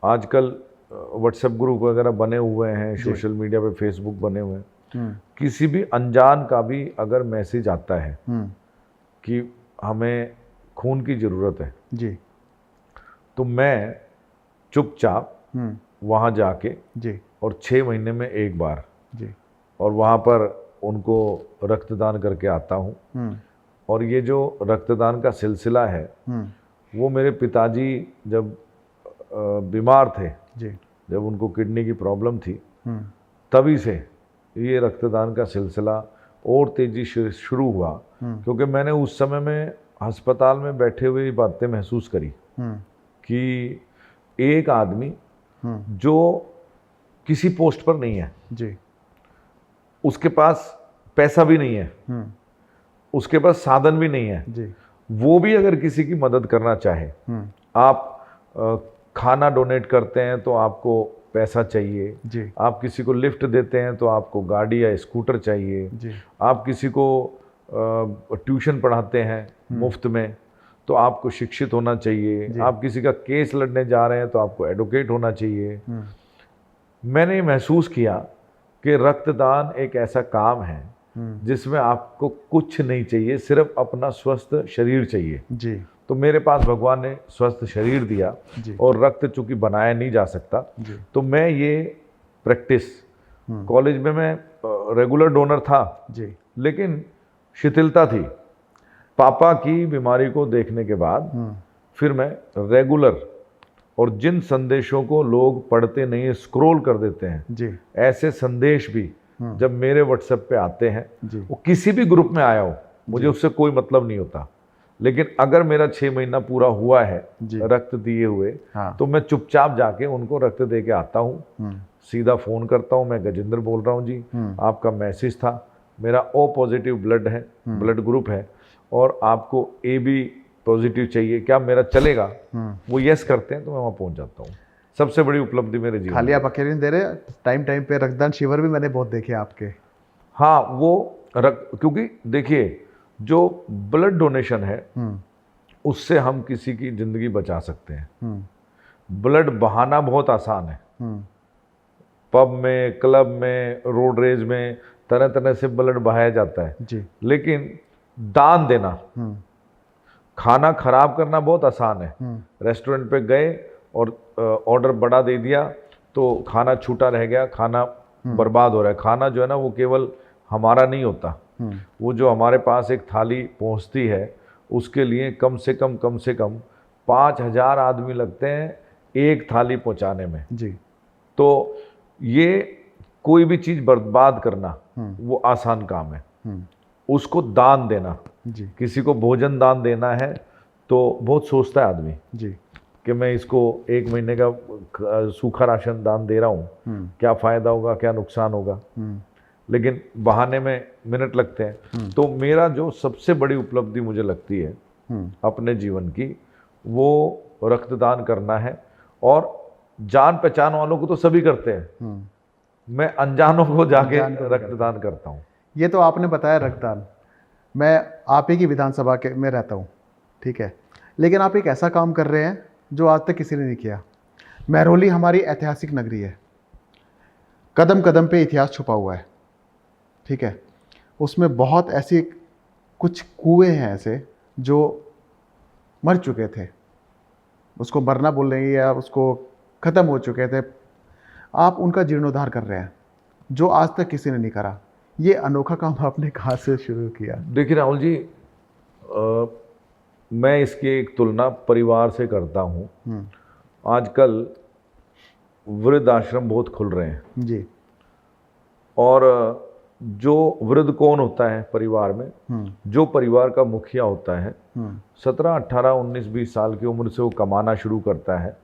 आजकल व्हाट्सएप ग्रुप वगैरह बने हुए हैं, सोशल मीडिया पे फेसबुक बने हुए हैं, किसी भी अनजान का भी अगर मैसेज आता है कि हमें खून की ज़रूरत है जी, तो मैं चुपचाप वहाँ जाके जी, और 6 महीने में एक बार जी, और वहाँ पर उनको रक्तदान करके आता हूँ। और ये जो रक्तदान का सिलसिला है वो मेरे पिताजी जब बीमार थे, जी, जब उनको किडनी की प्रॉब्लम थी, तभी से ये रक्तदान का सिलसिला और तेज़ी से शुरू हुआ, क्योंकि मैंने उस समय में अस्पताल में बैठे हुए ये बातें महसूस करी कि एक आदमी जो किसी पोस्ट पर नहीं है, जी, उसके पास पैसा भी नहीं है, उसके पास साधन भी नहीं है, जी, वो भी अगर किसी की मदद करना चाहे, आप खाना डोनेट करते हैं तो आपको पैसा चाहिए, जी, आप किसी को लिफ्ट देते हैं तो आपको गाड़ी या स्कूटर चाहिए, जी, आप किसी को ट्यूशन पढ़ाते हैं मुफ्त में तो आपको शिक्षित होना चाहिए, आप किसी का केस लड़ने जा रहे हैं तो आपको एडवोकेट होना चाहिए। मैंने ये महसूस किया कि रक्तदान एक ऐसा काम है जिसमें आपको कुछ नहीं चाहिए, सिर्फ अपना स्वस्थ शरीर चाहिए। जी, तो मेरे पास भगवान ने स्वस्थ शरीर दिया और रक्त चूंकि बनाया नहीं जा सकता, तो मैं ये प्रैक्टिस कॉलेज में मैं रेगुलर डोनर था, लेकिन शिथिलता थी। पापा की बीमारी को देखने के बाद फिर मैं रेगुलर, और जिन संदेशों को लोग पढ़ते नहीं स्क्रॉल कर देते हैं, ऐसे संदेश भी जब मेरे व्हाट्सएप पे आते हैं, वो किसी भी ग्रुप में आया हो, मुझे उससे कोई मतलब नहीं होता, लेकिन अगर मेरा 6 महीना पूरा हुआ है रक्त दिए हुए, तो मैं चुपचाप जाके उनको रक्त दे के आता हूँ, सीधा फ़ोन करता हूँ, मैं गजेंद्र बोल रहा हूँ जी, आपका मैसेज था, मेरा ओ पॉजिटिव ब्लड है, ब्लड ग्रुप है, और आपको ए बी पॉजिटिव चाहिए, क्या मेरा चलेगा? वो यस करते हैं तो मैं वहाँ पहुँच जाता हूँ। सबसे बड़ी उपलब्धि मेरे जीवन खाली आप अकेले नहीं दे रहे, टाइम टाइम पे रक्तदान शिविर भी मैंने बहुत देखे आपके। हाँ, वो क्योंकि देखिए जो ब्लड डोनेशन है उससे हम किसी की ज़िंदगी बचा सकते हैं। ब्लड बहाना बहुत आसान है, पब में, क्लब में, रोड रेज में तरह तरह से ब्लड बहाया जाता है जी, लेकिन दान देना, खाना खराब करना बहुत आसान है। रेस्टोरेंट पे गए और ऑर्डर बड़ा दे दिया तो खाना छूटा रह गया, खाना बर्बाद हो रहा है। खाना जो है ना वो केवल हमारा नहीं होता, वो जो हमारे पास एक थाली पहुंचती है उसके लिए कम से कम 5,000 आदमी लगते हैं एक थाली पहुंचाने में जी। तो ये कोई भी चीज़ बर्बाद करना वो आसान काम है, उसको दान देना जी, किसी को भोजन दान देना है तो बहुत सोचता है आदमी जी, कि मैं इसको 1 महीने का सूखा राशन दान दे रहा हूँ, क्या फ़ायदा होगा, क्या नुकसान होगा, लेकिन बहाने में मिनट लगते हैं। तो मेरा जो सबसे बड़ी उपलब्धि मुझे लगती है अपने जीवन की, वो रक्तदान करना है। और जान पहचान वालों को तो सभी करते हैं, मैं अनजानों को जाके रक्तदान करता हूँ। ये तो आपने बताया रक्तदान, मैं आप ही की विधानसभा के में रहता हूँ, ठीक है, लेकिन आप एक ऐसा काम कर रहे हैं जो आज तक किसी ने नहीं किया। महरौली हमारी ऐतिहासिक नगरी है, कदम कदम पे इतिहास छुपा हुआ है, ठीक है, उसमें बहुत ऐसी कुछ कुएं हैं ऐसे जो मर चुके थे, उसको मरना बोल रहे हैं या उसको ख़त्म हो चुके थे, आप उनका जीर्णोद्धार कर रहे हैं जो आज तक किसी ने नहीं करा। ये अनोखा काम आपने कहाँ से शुरू किया? देखिए राहुल जी, मैं इसकी एक तुलना परिवार से करता हूँ। आजकल वृद्ध आश्रम बहुत खुल रहे हैं जी, और जो वृद्ध कौन होता है परिवार में, जो परिवार का मुखिया होता है, 17, 18, 19, 20 साल की उम्र से वो कमाना शुरू करता है,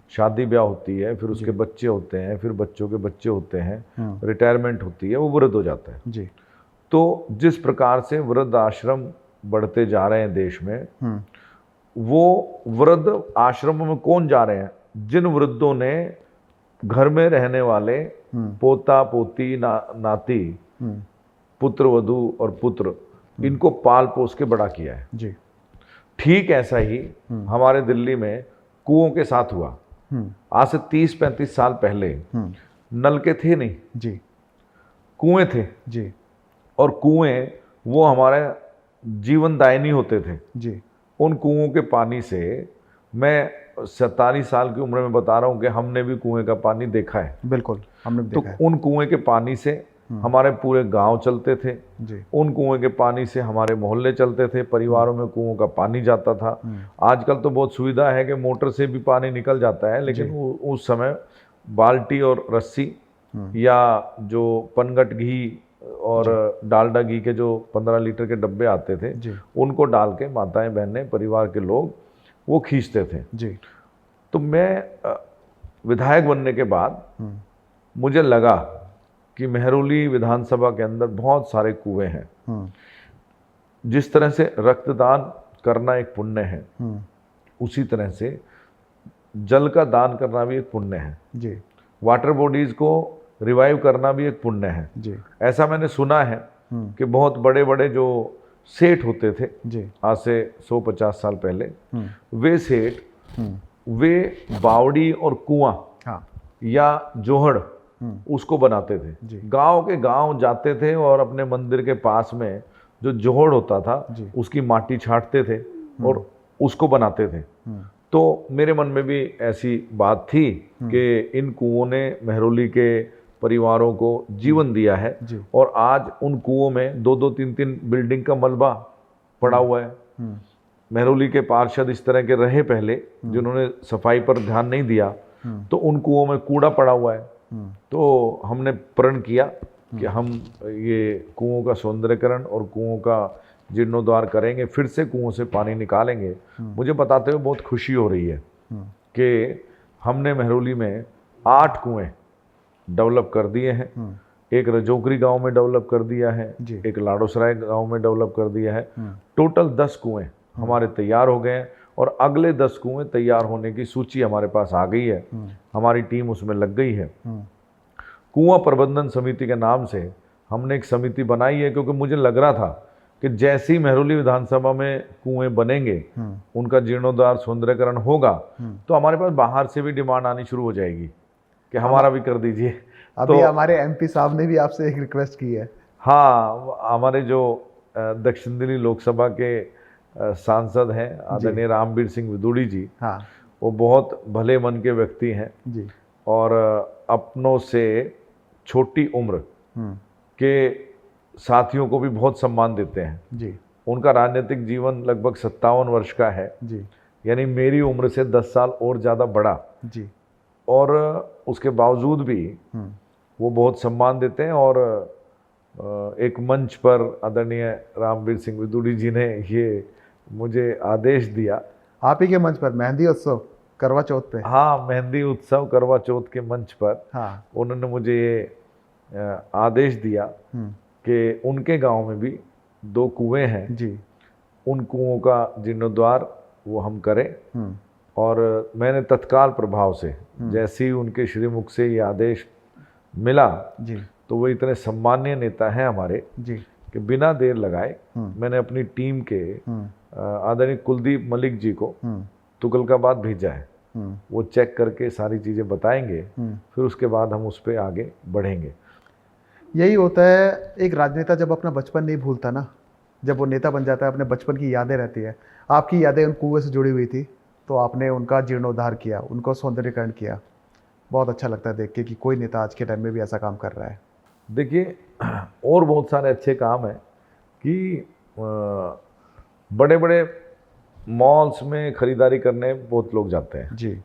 शादी ब्याह होती है, फिर उसके बच्चे होते हैं, फिर बच्चों के बच्चे होते हैं, रिटायरमेंट होती है, वो वृद्ध हो जाता है जी। तो जिस प्रकार से वृद्ध आश्रम बढ़ते जा रहे हैं देश में, वो वृद्ध आश्रमों में कौन जा रहे हैं? जिन वृद्धों ने घर में रहने वाले पोता पोती नाती, पुत्र वधू और पुत्र, इनको पाल पोस के बड़ा किया है जी। ठीक ऐसा ही हमारे दिल्ली में कुओं के साथ हुआ। आज से 30-35 साल पहले नलके थे नहीं जी कुएं थे जी और कुएं वो हमारे जीवनदायिनी होते थे। जी उन कुओं के पानी से मैं 47 साल की उम्र में बता रहा हूँ कि हमने भी कुएं का पानी देखा है। बिल्कुल हमने भी तो देखा है। उन कुएं के पानी से हमारे पूरे गांव चलते थे। जी उन कुएं के पानी से हमारे मोहल्ले चलते थे, परिवारों में कुओं का पानी जाता था। आजकल तो बहुत सुविधा है कि मोटर से भी पानी निकल जाता है, लेकिन उस समय बाल्टी और रस्सी या जो पनघट घी और डालडा घी के जो 15 लीटर के डब्बे आते थे, उनको डाल के माताएं बहनें परिवार के लोग वो खींचते थे। जी तो मैं विधायक बनने के बाद मुझे लगा कि मेहरौली विधानसभा के अंदर बहुत सारे कुएं हैं। जिस तरह से रक्तदान करना एक पुण्य है, उसी तरह से जल का दान करना भी एक पुण्य है। जी वाटर बॉडीज को रिवाइव करना भी एक पुण्य है। जी ऐसा मैंने सुना है कि बहुत बड़े बड़े जो सेठ होते थे जी आज से 150 साल पहले, वे सेठ वे बावड़ी और कुआं हाँ या जोहड़ उसको बनाते थे। गांव के गांव जाते थे और अपने मंदिर के पास में जो जोहड़ होता था उसकी माटी छांटते थे और उसको बनाते थे। तो मेरे मन में भी ऐसी बात थी कि इन कुओं ने मेहरौली के परिवारों को जीवन दिया है और आज उन कुओं में 2-2, 3-3 बिल्डिंग का मलबा पड़ा हुआ है। मेहरौली के पार्षद इस तरह के रहे पहले जिन्होंने सफाई पर ध्यान नहीं दिया, तो उन कुओं में कूड़ा पड़ा हुआ है। तो हमने प्रण किया कि हम ये कुओं का सौंदर्यकरण और कुओं का जीर्णोद्धार करेंगे, फिर से कुओं से पानी निकालेंगे। मुझे बताते हुए बहुत खुशी हो रही है कि हमने मेहरौली में 8 कुएं डेवलप कर दिए हैं। एक रजोकरी गांव में डेवलप कर दिया है, एक लाडोसराय गांव में डेवलप कर दिया है। टोटल 10 कुएं हमारे तैयार हो गए हैं और अगले 10 कुएं तैयार होने की सूची हमारे पास आ गई है। हमारी टीम उसमें लग गई है। कुआं प्रबंधन समिति के नाम से हमने एक समिति बनाई है, क्योंकि मुझे लग रहा था कि जैसे ही मेहरौली विधानसभा में कुएं बनेंगे, उनका जीर्णोद्धार सौंदर्यकरण होगा, तो हमारे पास बाहर से भी डिमांड आनी शुरू हो जाएगी कि हमारा भी कर दीजिए। अभी तो हमारे एमपी साहब ने भी आपसे एक रिक्वेस्ट की है। हाँ, हमारे जो दक्षिण दिल्ली लोकसभा के सांसद हैं आदरणीय रामवीर सिंह विदुड़ी जी, हाँ वो बहुत भले मन के व्यक्ति हैं जी और अपनों से छोटी उम्र के साथियों को भी बहुत सम्मान देते हैं जी। उनका राजनीतिक जीवन लगभग 57 वर्ष का है जी, यानी मेरी उम्र से 10 साल और ज़्यादा बड़ा जी। और उसके बावजूद भी वो बहुत सम्मान देते हैं। और एक मंच पर आदरणीय रामवीर सिंह विदुड़ी जी ने ये मुझे आदेश दिया, आप ही के मंच पर मेहंदी उत्सव करवा चौथ पे, हाँ मेहंदी उत्सव करवा चौथ के मंच पर, हाँ उन्होंने मुझे ये आदेश दिया कि उनके गांव में भी 2 कुएं हैं जी, उन कुओं का जीर्णोद्धार वो हम करें। और मैंने तत्काल प्रभाव से जैसे ही उनके श्रीमुख से ये आदेश मिला जी, तो वो इतने सम्मानीय नेता हैं हमारे जी, कि बिना देर लगाए मैंने अपनी टीम के आदरणीय कुलदीप मलिक जी को तुगलकाबाद भेजा है। वो चेक करके सारी चीज़ें बताएंगे, फिर उसके बाद हम उस पर आगे बढ़ेंगे। यही होता है एक राजनेता जब अपना बचपन नहीं भूलता ना, जब वो नेता बन जाता है अपने बचपन की यादें रहती है। आपकी यादें उन कुएं से जुड़ी हुई थी, तो आपने उनका जीर्णोद्धार किया, उनको सौंदर्यीकरण किया। बहुत अच्छा लगता है देख के कि कोई नेता आज के टाइम में भी ऐसा काम कर रहा है। देखिए और बहुत सारे अच्छे काम हैं कि बड़े बड़े मॉल्स में ख़रीदारी करने बहुत लोग जाते हैं जी,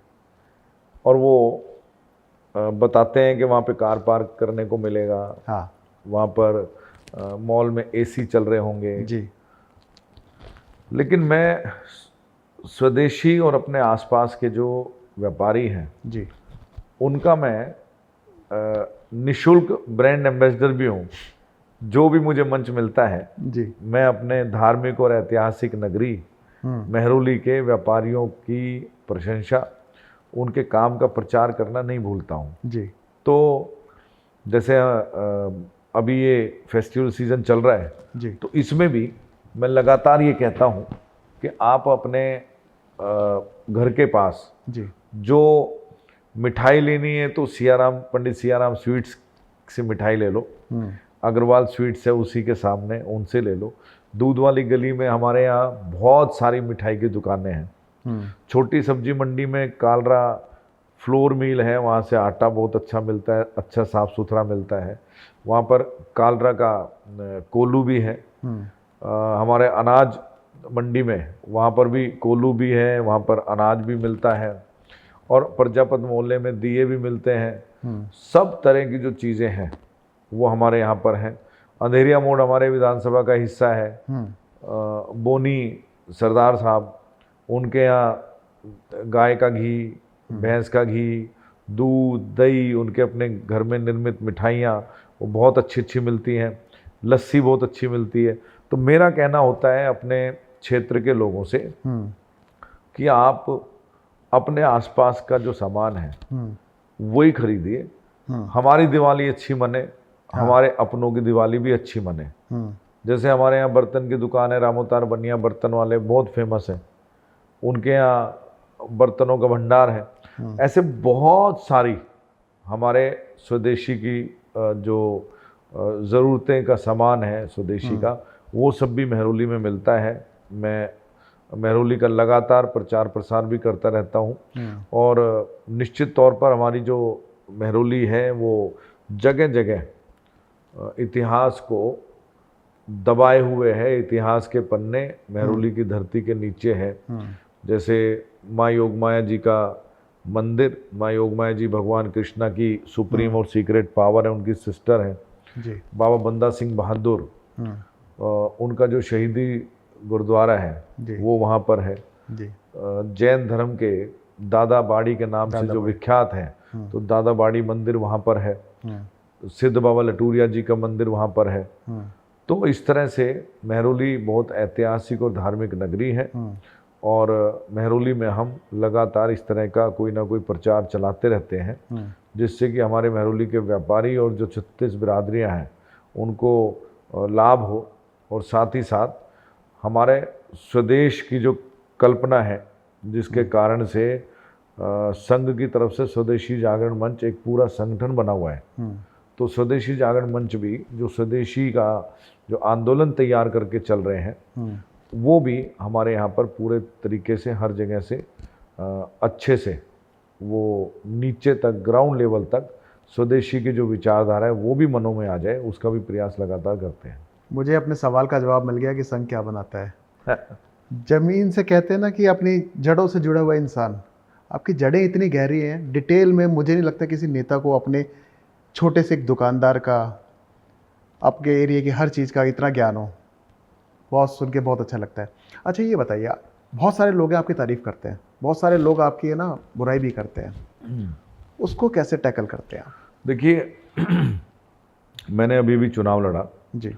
और वो बताते हैं कि वहाँ पे कार पार्क करने को मिलेगा, हाँ वहाँ पर मॉल में एसी चल रहे होंगे जी, लेकिन मैं स्वदेशी और अपने आसपास के जो व्यापारी हैं जी, उनका मैं निशुल्क ब्रांड एम्बेसडर भी हूँ। जो भी मुझे मंच मिलता है जी, मैं अपने धार्मिक और ऐतिहासिक नगरी मेहरौली के व्यापारियों की प्रशंसा, उनके काम का प्रचार करना नहीं भूलता हूँ जी, तो जैसे अभी ये फेस्टिवल सीज़न चल रहा है जी, तो इसमें भी मैं लगातार ये कहता हूँ कि आप अपने घर के पास जी, जो मिठाई लेनी है तो सियाराम, पंडित सियाराम स्वीट्स से मिठाई ले लो, अग्रवाल स्वीट्स है उसी के सामने, उनसे ले लो। दूध वाली गली में हमारे यहाँ बहुत सारी मिठाई की दुकानें हैं। छोटी सब्जी मंडी में कालरा फ्लोर मिल है, वहाँ से आटा बहुत अच्छा मिलता है, अच्छा साफ़ सुथरा मिलता है। वहाँ पर कालरा का कोलू भी है। हमारे अनाज मंडी में वहाँ पर भी कोलू भी है, वहाँ पर अनाज भी मिलता है, और प्रजापत मोहल्ले में दिए भी मिलते हैं। सब तरह की जो चीज़ें हैं वो हमारे यहाँ पर हैं। अंधेरिया मोड़ हमारे विधानसभा का हिस्सा है। बोनी सरदार साहब, उनके यहाँ गाय का घी, भैंस का घी, दूध, दही, उनके अपने घर में निर्मित मिठाइयाँ वो बहुत अच्छी अच्छी मिलती हैं। लस्सी बहुत अच्छी मिलती है। तो मेरा कहना होता है अपने क्षेत्र के लोगों से कि आप अपने आसपास का जो सामान है वही खरीदिए। हमारी दिवाली अच्छी मने, हमारे अपनों की दिवाली भी अच्छी मने। जैसे हमारे यहाँ बर्तन की दुकान है, रामोतार बनिया बर्तन वाले, बहुत फेमस है, उनके यहाँ बर्तनों का भंडार है। ऐसे बहुत सारी हमारे स्वदेशी की जो ज़रूरतें का सामान है स्वदेशी का, वो सब भी मेहरौली में मिलता है। मैं मेहरौली का लगातार प्रचार प्रसार भी करता रहता हूँ, और निश्चित तौर पर हमारी जो मेहरौली है वो जगह जगह इतिहास को दबाए हुए है। इतिहास के पन्ने मेहरौली की धरती के नीचे है। जैसे माँ योगमाया जी का मंदिर, माँ योगमाया जी भगवान कृष्णा की सुप्रीम और सीक्रेट पावर है, उनकी सिस्टर है जी। बाबा बंदा सिंह बहादुर, उनका जो शहीदी गुरुद्वारा है वो वहाँ पर है जी। जैन धर्म के दादा बाड़ी के नाम से जो विख्यात है, तो दादा बाड़ी मंदिर वहाँ पर है। सिद्ध बाबा लटूरिया जी का मंदिर वहाँ पर है। तो इस तरह से मेहरौली बहुत ऐतिहासिक और धार्मिक नगरी है, और मेहरौली में हम लगातार इस तरह का कोई ना कोई प्रचार चलाते रहते हैं, जिससे कि हमारे मेहरौली के व्यापारी और जो 36 बिरादरियाँ हैं उनको लाभ हो, और साथ ही साथ हमारे स्वदेश की जो कल्पना है, जिसके कारण से संघ की तरफ से स्वदेशी जागरण मंच एक पूरा संगठन बना हुआ है। तो स्वदेशी जागरण मंच भी जो स्वदेशी का जो आंदोलन तैयार करके चल रहे हैं, वो भी हमारे यहाँ पर पूरे तरीके से हर जगह से अच्छे से वो नीचे तक, ग्राउंड लेवल तक स्वदेशी की जो विचारधारा है वो भी मनों में आ जाए, उसका भी प्रयास लगातार करते हैं। मुझे अपने सवाल का जवाब मिल गया कि संघ क्या बनाता है। जमीन से कहते हैं ना कि अपनी जड़ों से जुड़ा हुआ इंसान, आपकी जड़ें इतनी गहरी हैं, डिटेल में मुझे नहीं लगता किसी नेता को अपने छोटे से एक दुकानदार का, आपके एरिया की हर चीज़ का इतना ज्ञान हो। बहुत सुन के बहुत अच्छा लगता है। अच्छा ये बताइए, बहुत सारे लोग आपकी तारीफ़ करते हैं, बहुत सारे लोग आपकी है ना बुराई भी करते हैं, उसको कैसे टैकल करते हैं आप? देखिए मैंने अभी भी चुनाव लड़ा जी।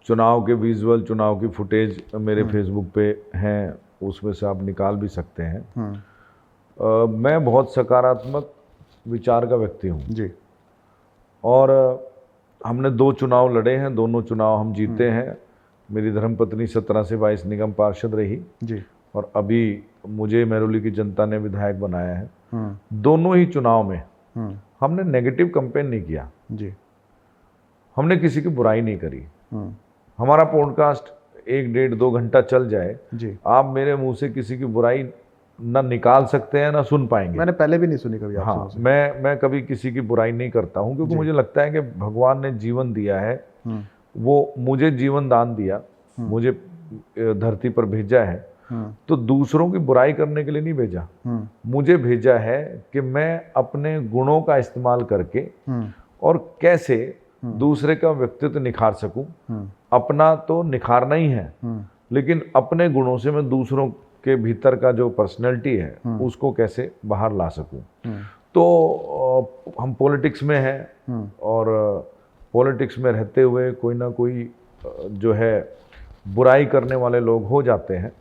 चुनाव के विजुअल, चुनाव की फुटेज मेरे फेसबुक पे हैं, उसमें से आप निकाल भी सकते हैं। मैं बहुत सकारात्मक विचार का व्यक्ति हूँ जी। और हमने 2 चुनाव लड़े हैं, दोनों चुनाव हम जीते हैं। मेरी धर्मपत्नी 17 से 22 निगम पार्षद रही जी। और अभी मुझे मेहरौली की जनता ने विधायक बनाया है। दोनों ही चुनाव में हमने नेगेटिव कैंपेन नहीं किया जी। हमने किसी की बुराई नहीं करी। हमारा पॉडकास्ट 1, 1.5, 2 घंटा चल जाए जी, आप मेरे मुंह से किसी की बुराई ना निकाल सकते हैं ना सुन पाएंगे। मैंने पहले भी नहीं सुनी कभी आपसे। हाँ, मैं कभी किसी की बुराई नहीं करता हूँ, क्योंकि मुझे लगता है कि भगवान ने जीवन दिया है, वो मुझे जीवन दान दिया, मुझे धरती पर भेजा है, तो दूसरों की बुराई करने के लिए नहीं भेजा। मुझे भेजा है कि मैं अपने गुणों का इस्तेमाल करके और कैसे दूसरे का व्यक्तित्व निखार सकूं। अपना तो निखारना ही है, लेकिन अपने गुणों से मैं दूसरों के भीतर का जो पर्सनैलिटी है उसको कैसे बाहर ला सकूं। तो हम पॉलिटिक्स में हैं और पॉलिटिक्स में रहते हुए कोई ना कोई जो है बुराई करने वाले लोग हो जाते हैं,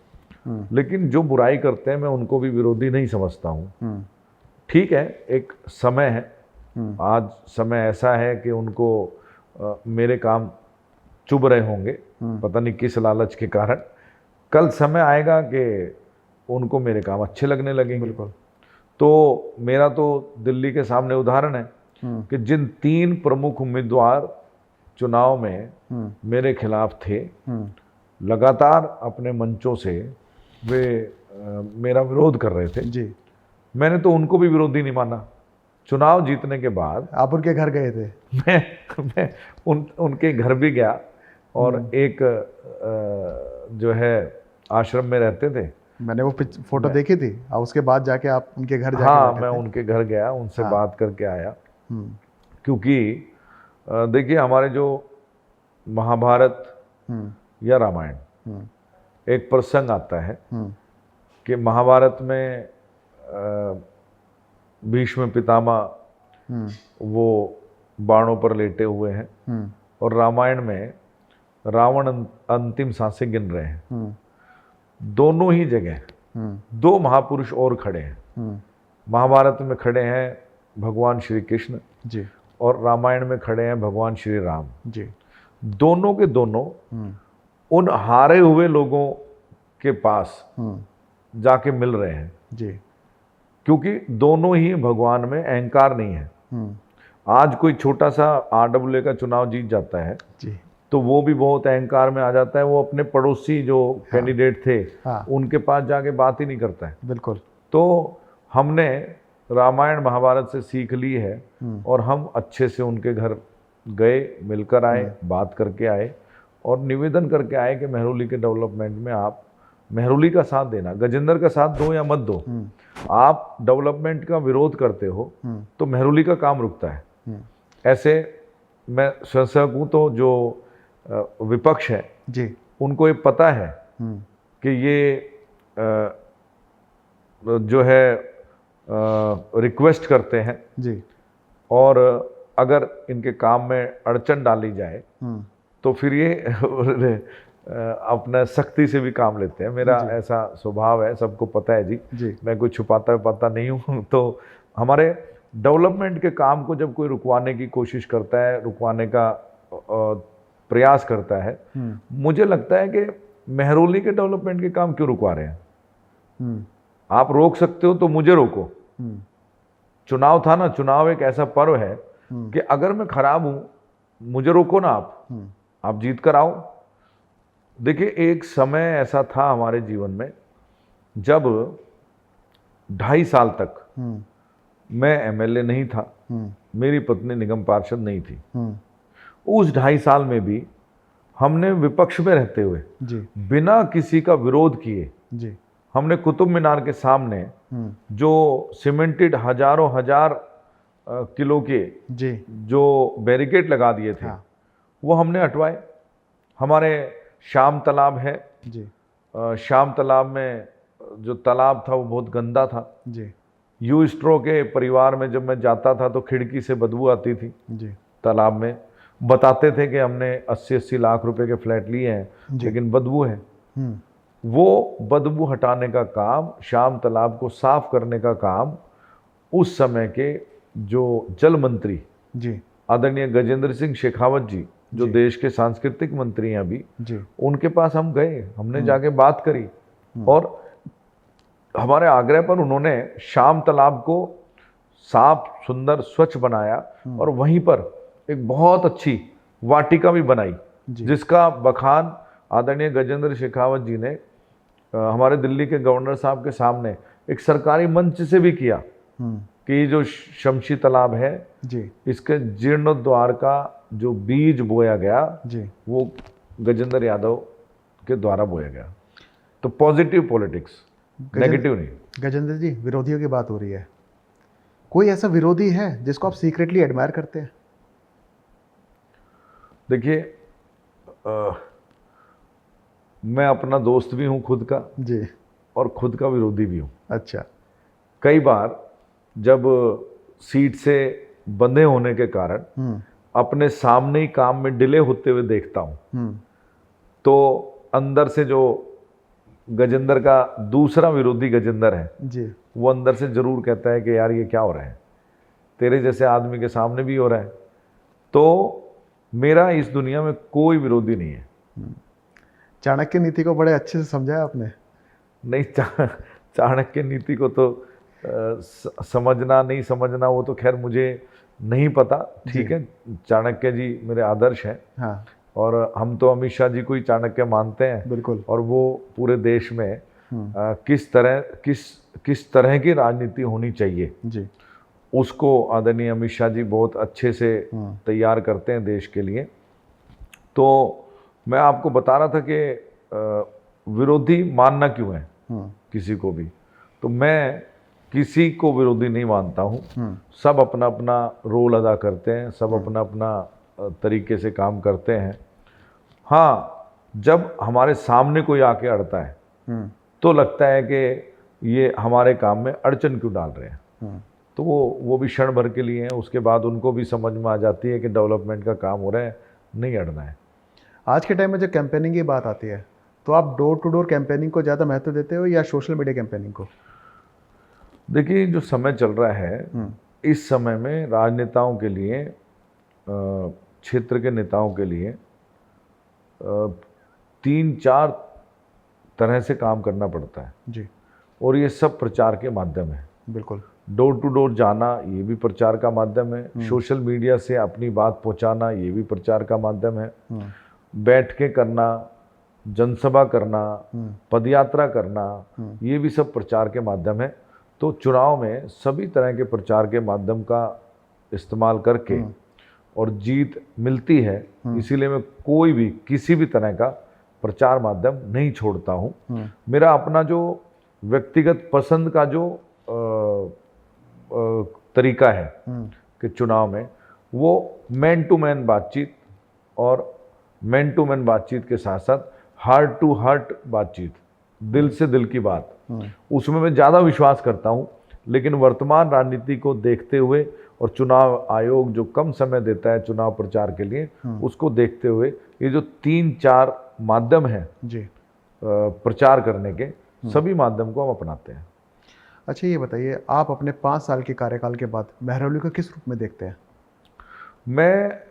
लेकिन जो बुराई करते हैं मैं उनको भी विरोधी नहीं समझता हूँ। ठीक है, एक समय है, आज समय ऐसा है कि उनको मेरे काम चुभ रहे होंगे, पता नहीं किस लालच के कारण। कल समय आएगा कि उनको मेरे काम अच्छे लगने लगेंगे। बिल्कुल। तो मेरा तो दिल्ली के सामने उदाहरण है कि जिन 3 प्रमुख उम्मीदवार चुनाव में मेरे खिलाफ थे, लगातार अपने मंचों से वे मेरा विरोध कर रहे थे जी। मैंने तो उनको भी विरोधी नहीं माना। चुनाव जीतने के बाद आप उनके घर गए थे? मैं उनके घर भी गया और एक जो है आश्रम में रहते थे, मैंने वो फोटो देखी थी, और उसके बाद जाके आप उनके घर जाके हाँ, बैठे मैं थे? उनके घर गया, उनसे हाँ। बात करके आया। क्योंकि देखिए, हमारे जो महाभारत या रामायण, एक प्रसंग आता है कि महाभारत में भीष्म पितामह वो बाणों पर लेटे हुए हैं और रामायण में रावण अंतिम सांसें गिन रहे हैं। दोनों ही जगह 2 महापुरुष और खड़े हैं। महाभारत में खड़े हैं भगवान श्री कृष्ण जी, और रामायण में खड़े हैं भगवान श्री राम जी। दोनों के दोनों उन हारे हुए लोगों के पास जाके मिल रहे हैं जी, क्योंकि दोनों ही भगवान में अहंकार नहीं है। आज कोई छोटा सा RWA का चुनाव जीत जाता है जी, तो वो भी बहुत अहंकार में आ जाता है, वो अपने पड़ोसी जो कैंडिडेट थे उनके पास जाके बात ही नहीं करता है। बिल्कुल। तो हमने रामायण महाभारत से सीख ली है और हम अच्छे से उनके घर गए, मिलकर आए, बात करके आए और निवेदन करके आए कि मेहरौली के डेवलपमेंट में आप मेहरौली का साथ देना, गजेंद्र का साथ दो या मत दो। आप डेवलपमेंट का विरोध करते हो तो मेहरौली का काम रुकता है। ऐसे मैं स्वयंसेवक हूँ, तो जो विपक्ष है जी, उनको ये पता है कि ये जो है रिक्वेस्ट करते हैं जी, और अगर इनके काम में अड़चन डाली जाए तो फिर ये अपना सख्ती से भी काम लेते हैं। मेरा ऐसा स्वभाव है, सबको पता है जी। मैं कोई छुपाता पाता नहीं हूँ। तो हमारे डेवलपमेंट के काम को जब कोई रुकवाने की कोशिश करता है, रुकवाने का प्रयास करता है, मुझे लगता है कि मेहरौली के डेवलपमेंट के काम क्यों रुकवा रहे हैं? आप रोक सकते हो तो मुझे रोको। चुनाव था ना, चुनाव एक ऐसा पर्व है कि अगर मैं खराब हूं, मुझे रोको ना, आप जीत कर आओ। देखिए, एक समय ऐसा था हमारे जीवन में जब 2.5 साल तक मैं MLA नहीं था, मेरी पत्नी निगम पार्षद नहीं थी। उस 2.5 साल में भी हमने विपक्ष में रहते हुए बिना किसी का विरोध किए हमने कुतुब मीनार के सामने जो सीमेंटेड हजारों हजार किलो के जो बैरिकेड लगा दिए थे, वो हमने हटवाए। हमारे शाम तालाब है, शाम तालाब में जो तालाब था वो बहुत गंदा था। यू स्ट्रो के परिवार में जब मैं जाता था तो खिड़की से बदबू आती थी तालाब में। बताते थे कि हमने 80-80 लाख रुपए के फ्लैट लिए हैं, लेकिन बदबू है। वो बदबू हटाने का काम, शाम तालाब को साफ करने का काम उस समय के जो जल मंत्री आदरणीय गजेंद्र सिंह शेखावत जी, जो देश के सांस्कृतिक मंत्री हैं अभी, उनके पास हम गए, हमने जाके बात करी और हमारे आग्रह पर उन्होंने शाम तालाब को साफ, सुंदर, स्वच्छ बनाया और वहीं पर एक बहुत अच्छी वाटिका भी बनाई, जिसका बखान आदरणीय गजेंद्र शेखावत जी ने हमारे दिल्ली के गवर्नर साहब के सामने एक सरकारी मंच से भी किया कि ये जो शमशी तालाब है इसके जीर्णोद्धार का जो बीज बोया गया वो गजेंद्र यादव के द्वारा बोया गया। तो पॉजिटिव पॉलिटिक्स, नेगेटिव नहीं। गजेंद्र जी, विरोधियों की बात हो रही है, कोई ऐसा विरोधी है जिसको आप सीक्रेटली एडमायर करते हैं? देखिए, मैं अपना दोस्त भी हूं खुद का और खुद का विरोधी भी हूं। अच्छा। कई बार जब सीट से बंधे होने के कारण अपने सामने ही काम में डिले होते हुए देखता हूं तो अंदर से जो गजेंद्र का दूसरा विरोधी गजेंद्र है वो अंदर से जरूर कहता है कि यार ये क्या हो रहा है, तेरे जैसे आदमी के सामने भी हो रहा है। तो मेरा इस दुनिया में कोई विरोधी नहीं है। चाणक्य नीति को बड़े अच्छे से समझाया आपने। नहीं, चाणक्य नीति को तो समझना नहीं समझना वो तो खैर मुझे नहीं पता, ठीक है। चाणक्य जी मेरे आदर्श हैं। हाँ, और हम तो अमित शाह जी को ही चाणक्य मानते हैं। बिल्कुल। और वो पूरे देश में किस तरह की राजनीति होनी चाहिए जी, उसको आदरणीय अमित शाह जी बहुत अच्छे से तैयार करते हैं देश के लिए। तो मैं आपको बता रहा था कि विरोधी मानना क्यों है किसी को भी, तो मैं किसी को विरोधी नहीं मानता हूँ। सब अपना अपना रोल अदा करते हैं, सब अपना अपना तरीके से काम करते हैं। हाँ, जब हमारे सामने कोई आके अड़ता है तो लगता है कि ये हमारे काम में अड़चन क्यों डाल रहे हैं, तो वो भी क्षण भर के लिए हैं। उसके बाद उनको भी समझ में आ जाती है कि डेवलपमेंट का काम हो रहा है, नहीं अड़ना है। आज के टाइम में जब कैंपेनिंग की बात आती है तो आप डोर टू डोर कैंपेनिंग को ज़्यादा महत्व देते हो या सोशल मीडिया कैंपेनिंग को? देखिए, जो समय चल रहा है इस समय में राजनेताओं के लिए, क्षेत्र के नेताओं के लिए 3-4 तरह से काम करना पड़ता है जी, और ये सब प्रचार के माध्यम है। बिल्कुल। डोर टू डोर जाना ये भी प्रचार का माध्यम है, सोशल मीडिया से अपनी बात पहुंचाना ये भी प्रचार का माध्यम है, बैठ के करना, जनसभा करना, पदयात्रा करना, ये भी सब प्रचार के माध्यम है। तो चुनाव में सभी तरह के प्रचार के माध्यम का इस्तेमाल करके और जीत मिलती है, इसीलिए मैं कोई भी किसी भी तरह का प्रचार माध्यम नहीं छोड़ता हूँ। मेरा अपना जो व्यक्तिगत पसंद का जो तरीका है कि चुनाव में, वो मैन टू मैन बातचीत और मैन टू मैन बातचीत के साथ साथ हार्ट टू हार्ट बातचीत, दिल से दिल की बात, उसमें मैं ज़्यादा विश्वास करता हूँ। लेकिन वर्तमान राजनीति को देखते हुए और चुनाव आयोग जो कम समय देता है चुनाव प्रचार के लिए, उसको देखते हुए ये जो 3-4 माध्यम हैं जी, प्रचार करने के, सभी माध्यम को हम अपनाते हैं। अच्छा, ये बताइए, आप अपने 5 साल के कार्यकाल के बाद महरौली को किस रूप में देखते हैं? मैं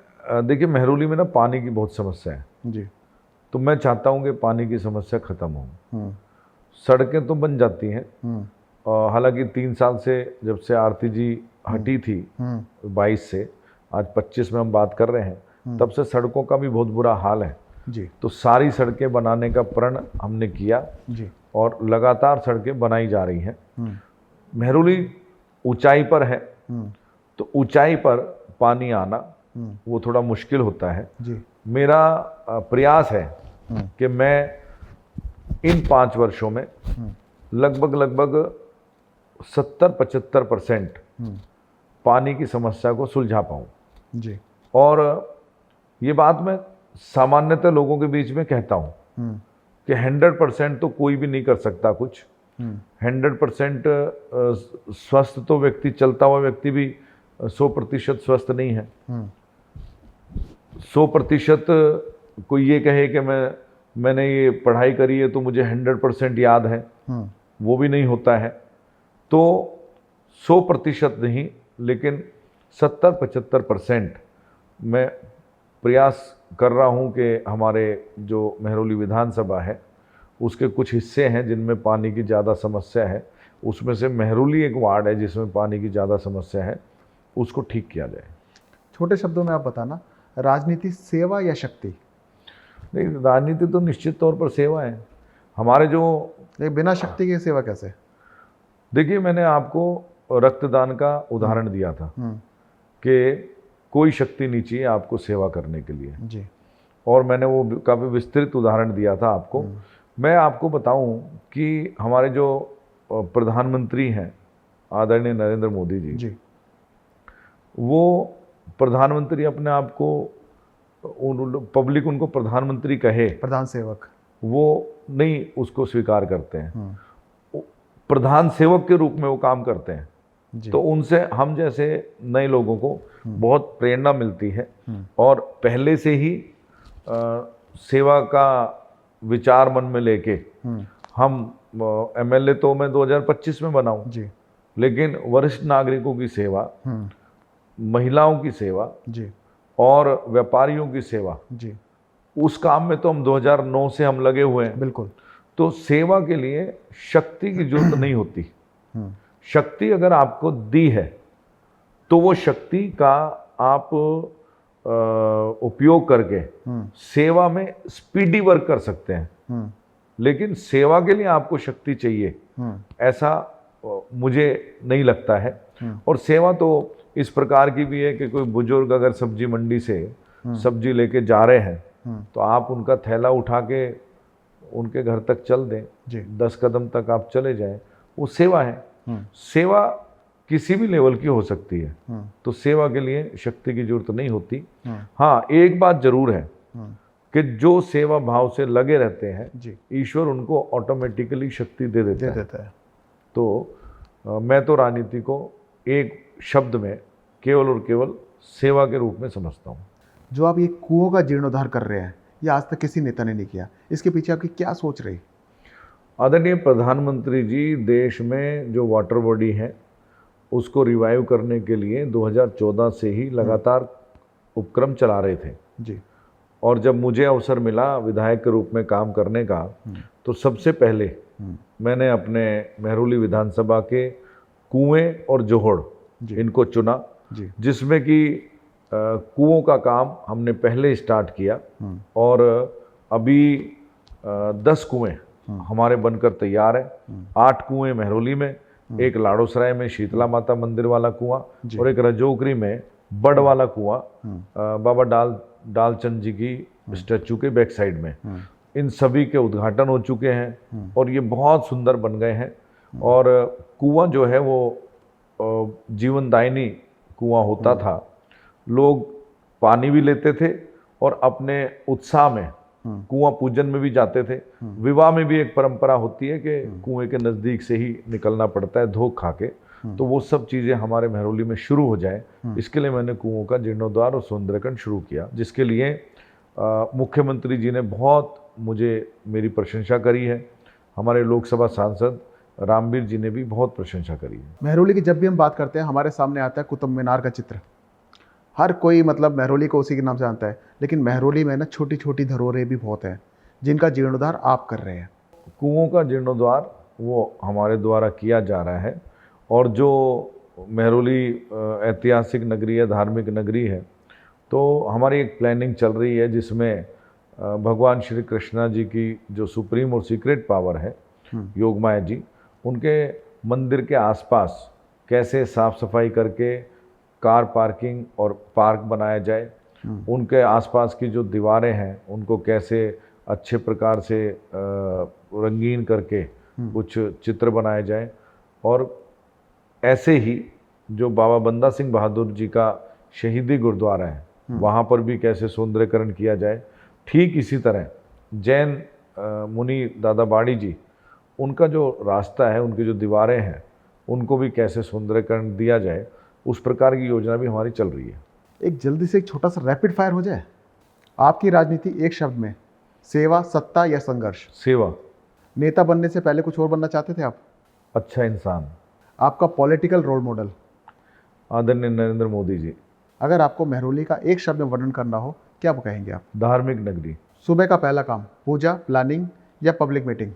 देखिए, महरौली में ना पानी की बहुत समस्या है जी, तो मैं चाहता हूँ कि पानी की समस्या ख़त्म हो। सड़कें तो बन जाती हैं, हालांकि 3 साल से जब से आरती जी हटी थी 22 से आज 25 में हम बात कर रहे हैं, तब से सड़कों का भी बहुत बुरा हाल है जी, तो सारी सड़कें बनाने का प्रण हमने किया जी, और लगातार सड़कें बनाई जा रही हैं। महरौली ऊंचाई पर है तो ऊंचाई पर पानी आना वो थोड़ा मुश्किल होता है जी, मेरा प्रयास है कि मैं इन 5 वर्षों में लगभग 70-75% पानी की समस्या को सुलझा पाऊँ। जी, और ये बात मैं सामान्यतः लोगों के बीच में कहता हूँ कि 100% तो कोई भी नहीं कर सकता कुछ। 100% स्वस्थ तो व्यक्ति, चलता हुआ व्यक्ति भी 100% स्वस्थ नहीं है। 100% कोई ये कहे कि मैंने ये पढ़ाई करी है तो मुझे 100% याद है, वो भी नहीं होता है। तो 100% नहीं, लेकिन 70-75% मैं प्रयास कर रहा हूँ कि हमारे जो महरौली विधानसभा है उसके कुछ हिस्से हैं जिनमें पानी की ज़्यादा समस्या है, उसमें से महरौली एक वार्ड है जिसमें पानी की ज़्यादा समस्या है, उसको ठीक किया जाए। छोटे शब्दों में आप बताना, राजनीति सेवा या शक्ति? नहीं, राजनीति तो निश्चित तौर पर सेवा है। हमारे जो बिना शक्ति की सेवा कैसे? देखिए, मैंने आपको रक्तदान का उदाहरण दिया था कि कोई शक्ति नहीं चाहिए आपको सेवा करने के लिए जी, और मैंने वो काफ़ी विस्तृत उदाहरण दिया था आपको। मैं आपको बताऊं कि हमारे जो प्रधानमंत्री हैं आदरणीय नरेंद्र मोदी जी, वो प्रधानमंत्री अपने आप को, पब्लिक उनको प्रधानमंत्री कहे, प्रधान सेवक, वो नहीं उसको स्वीकार करते हैं। प्रधान सेवक के रूप में वो काम करते हैं। तो उनसे हम जैसे नए लोगों को बहुत प्रेरणा मिलती है और पहले से ही सेवा का विचार मन में लेके हम एमएलए तो मैं 2025 में बनाऊं जी, लेकिन वरिष्ठ नागरिकों की सेवा, महिलाओं की सेवा जी, और व्यापारियों की सेवा जी, उस काम में तो हम 2009 से हम लगे हुए हैं। बिल्कुल। तो सेवा के लिए शक्ति की जरूरत नहीं होती, शक्ति अगर आपको दी है तो वो शक्ति का आप उपयोग करके सेवा में स्पीडी वर्क कर सकते हैं। लेकिन सेवा के लिए आपको शक्ति चाहिए ऐसा मुझे नहीं लगता है। और सेवा तो इस प्रकार की भी है कि कोई बुजुर्ग अगर सब्जी मंडी से सब्जी लेके जा रहे हैं तो आप उनका थैला उठा के उनके घर तक चल दें, 10 कदम तक आप चले जाएं, वो सेवा है। सेवा किसी भी लेवल की हो सकती है, तो सेवा के लिए शक्ति की जरूरत नहीं होती। हाँ, एक बात जरूर है कि जो सेवा भाव से लगे रहते हैं ईश्वर उनको ऑटोमेटिकली शक्ति दे देता है। तो मैं तो राजनीति को एक शब्द में केवल और केवल सेवा के रूप में समझता हूँ। जो आप ये कुओं का जीर्णोद्धार कर रहे हैं, ये आज तक किसी नेता ने नहीं किया, इसके पीछे आपकी क्या सोच रही? आदरणीय प्रधानमंत्री जी देश में जो वाटर बॉडी है उसको रिवाइव करने के लिए 2014 से ही लगातार उपक्रम चला रहे थे जी। और जब मुझे अवसर मिला विधायक के रूप में काम करने का तो सबसे पहले मैंने अपने मेहरौली विधानसभा के कुएं और जोहड़ इनको चुना, जिसमें कि कुओं का काम हमने पहले स्टार्ट किया और अभी 10 कुएं हमारे बनकर तैयार है। 8 कुएं मेहरौली में, एक लाड़ोसराय में शीतला माता मंदिर वाला कुआं और एक रजोकरी में बड़ वाला कुआं बाबा डालचंद जी की स्टैचू के बैक साइड में। इन सभी के उद्घाटन हो चुके हैं और ये बहुत सुंदर बन गए हैं। और कुआं जो है वो जीवनदायिनी कुआं होता था, लोग पानी भी लेते थे और अपने उत्साह में कुआं पूजन में भी जाते थे। विवाह में भी एक परंपरा होती है कि कुएं के नज़दीक से ही निकलना पड़ता है धोख खा के। तो वो सब चीज़ें हमारे मेहरौली में शुरू हो जाए, इसके लिए मैंने कुओं का जीर्णोद्धार और सौंदर्यकरण शुरू किया, जिसके लिए मुख्यमंत्री जी ने बहुत मेरी प्रशंसा करी है। हमारे लोकसभा सांसद रामवीर जी ने भी बहुत प्रशंसा करी है। मेहरौली की जब भी हम बात करते हैं हमारे सामने आता है कुतुब मीनार का चित्र। हर कोई मतलब मेहरौली को उसी के नाम से जानता है, लेकिन मेहरौली में ना छोटी छोटी धरोहरें भी बहुत हैं जिनका जीर्णोद्धार आप कर रहे हैं। कुओं का जीर्णोद्धार वो हमारे द्वारा किया जा रहा है और जो मेहरौली ऐतिहासिक नगरी है, धार्मिक नगरी है, तो हमारी एक प्लानिंग चल रही है जिसमें भगवान श्री कृष्णा जी की जो सुप्रीम और सीक्रेट पावर है योगमाया जी, उनके मंदिर के आसपास कैसे साफ सफाई करके कार पार्किंग और पार्क बनाया जाए, उनके आसपास की जो दीवारें हैं उनको कैसे अच्छे प्रकार से रंगीन करके कुछ चित्र बनाए जाए, और ऐसे ही जो बाबा बंदा सिंह बहादुर जी का शहीदी गुरुद्वारा है वहाँ पर भी कैसे सौंदर्यकरण किया जाए। ठीक इसी तरह जैन मुनि दादा बाड़ी जी, उनका जो रास्ता है, उनकी जो दीवारें हैं, उनको भी कैसे सौंदर्यकरण दिया जाए, उस प्रकार की योजना भी हमारी चल रही है। एक जल्दी से एक छोटा सा रैपिड फायर हो जाए। आपकी राजनीति एक शब्द में, सेवा, सत्ता या संघर्ष? सेवा। नेता बनने से पहले कुछ और बनना चाहते थे आप? अच्छा इंसान। आपका पॉलिटिकल रोल मॉडल? आदरणीय नरेंद्र मोदी जी। अगर आपको मेहरौली का एक शब्द में वर्णन करना हो, क्या कहेंगे आप? धार्मिक नगरी। सुबह का पहला काम पूजा, प्लानिंग या पब्लिक मीटिंग?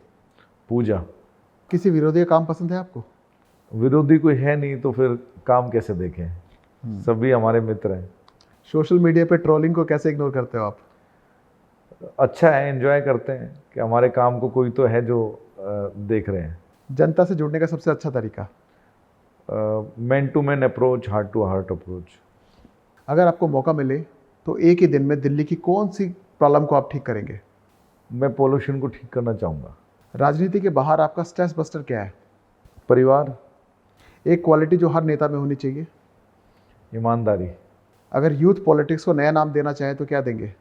पूजा। किसी विरोधी का काम पसंद है आपको? विरोधी कोई है नहीं तो फिर काम कैसे देखें, सभी हमारे मित्र हैं। सोशल मीडिया पे ट्रोलिंग को कैसे इग्नोर करते हो आप? अच्छा है, एंजॉय करते हैं कि हमारे काम को कोई तो है जो देख रहे हैं। जनता से जुड़ने का सबसे अच्छा तरीका? Man to man approach, heart to heart approach. अगर आपको मौका मिले तो एक ही दिन में दिल्ली की कौन सी प्रॉब्लम को आप ठीक करेंगे? मैं पोल्यूशन को ठीक करना चाहूँगा। राजनीति के बाहर आपका स्ट्रेस बस्टर क्या है? परिवार। एक क्वालिटी जो हर नेता में होनी चाहिए? ईमानदारी। अगर यूथ पॉलिटिक्स को नया नाम देना चाहें तो क्या देंगे?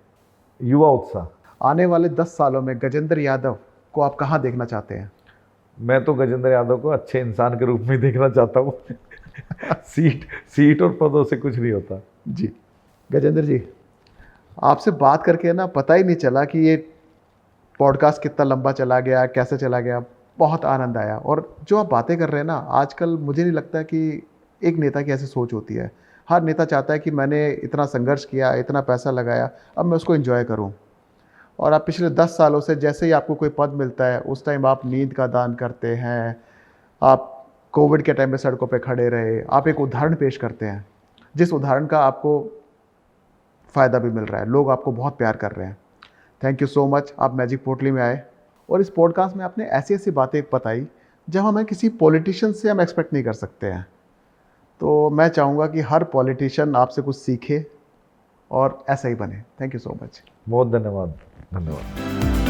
युवा उत्साह। आने वाले 10 सालों में गजेंद्र यादव को आप कहाँ देखना चाहते हैं? मैं तो गजेंद्र यादव को अच्छे इंसान के रूप में देखना चाहता हूँ। सीट और पदों से कुछ नहीं होता जी। गजेंद्र जी, आपसे बात करके ना पता ही नहीं चला कि ये पॉडकास्ट कितना लंबा चला गया, कैसे चला गया। बहुत आनंद आया। और जो आप बातें कर रहे हैं ना, आजकल मुझे नहीं लगता कि एक नेता की ऐसी सोच होती है। हर नेता चाहता है कि मैंने इतना संघर्ष किया, इतना पैसा लगाया, अब मैं उसको एंजॉय करूं। और आप पिछले 10 सालों से जैसे ही आपको कोई पद मिलता है उस टाइम आप नींद का दान करते हैं, आप कोविड के टाइम पे सड़कों पे खड़े रहे, आप एक उदाहरण पेश करते हैं जिस उदाहरण का आपको फ़ायदा भी मिल रहा है, लोग आपको बहुत प्यार कर रहे हैं। थैंक यू सो मच, आप मैजिक पोटली में आए और इस पॉडकास्ट में आपने ऐसी ऐसी बातें बताई जब हमें किसी पॉलिटिशियन से हम एक्सपेक्ट नहीं कर सकते हैं। तो मैं चाहूँगा कि हर पॉलिटिशियन आपसे कुछ सीखे और ऐसा ही बने। Thank you so much. बहुत धन्यवाद। धन्यवाद।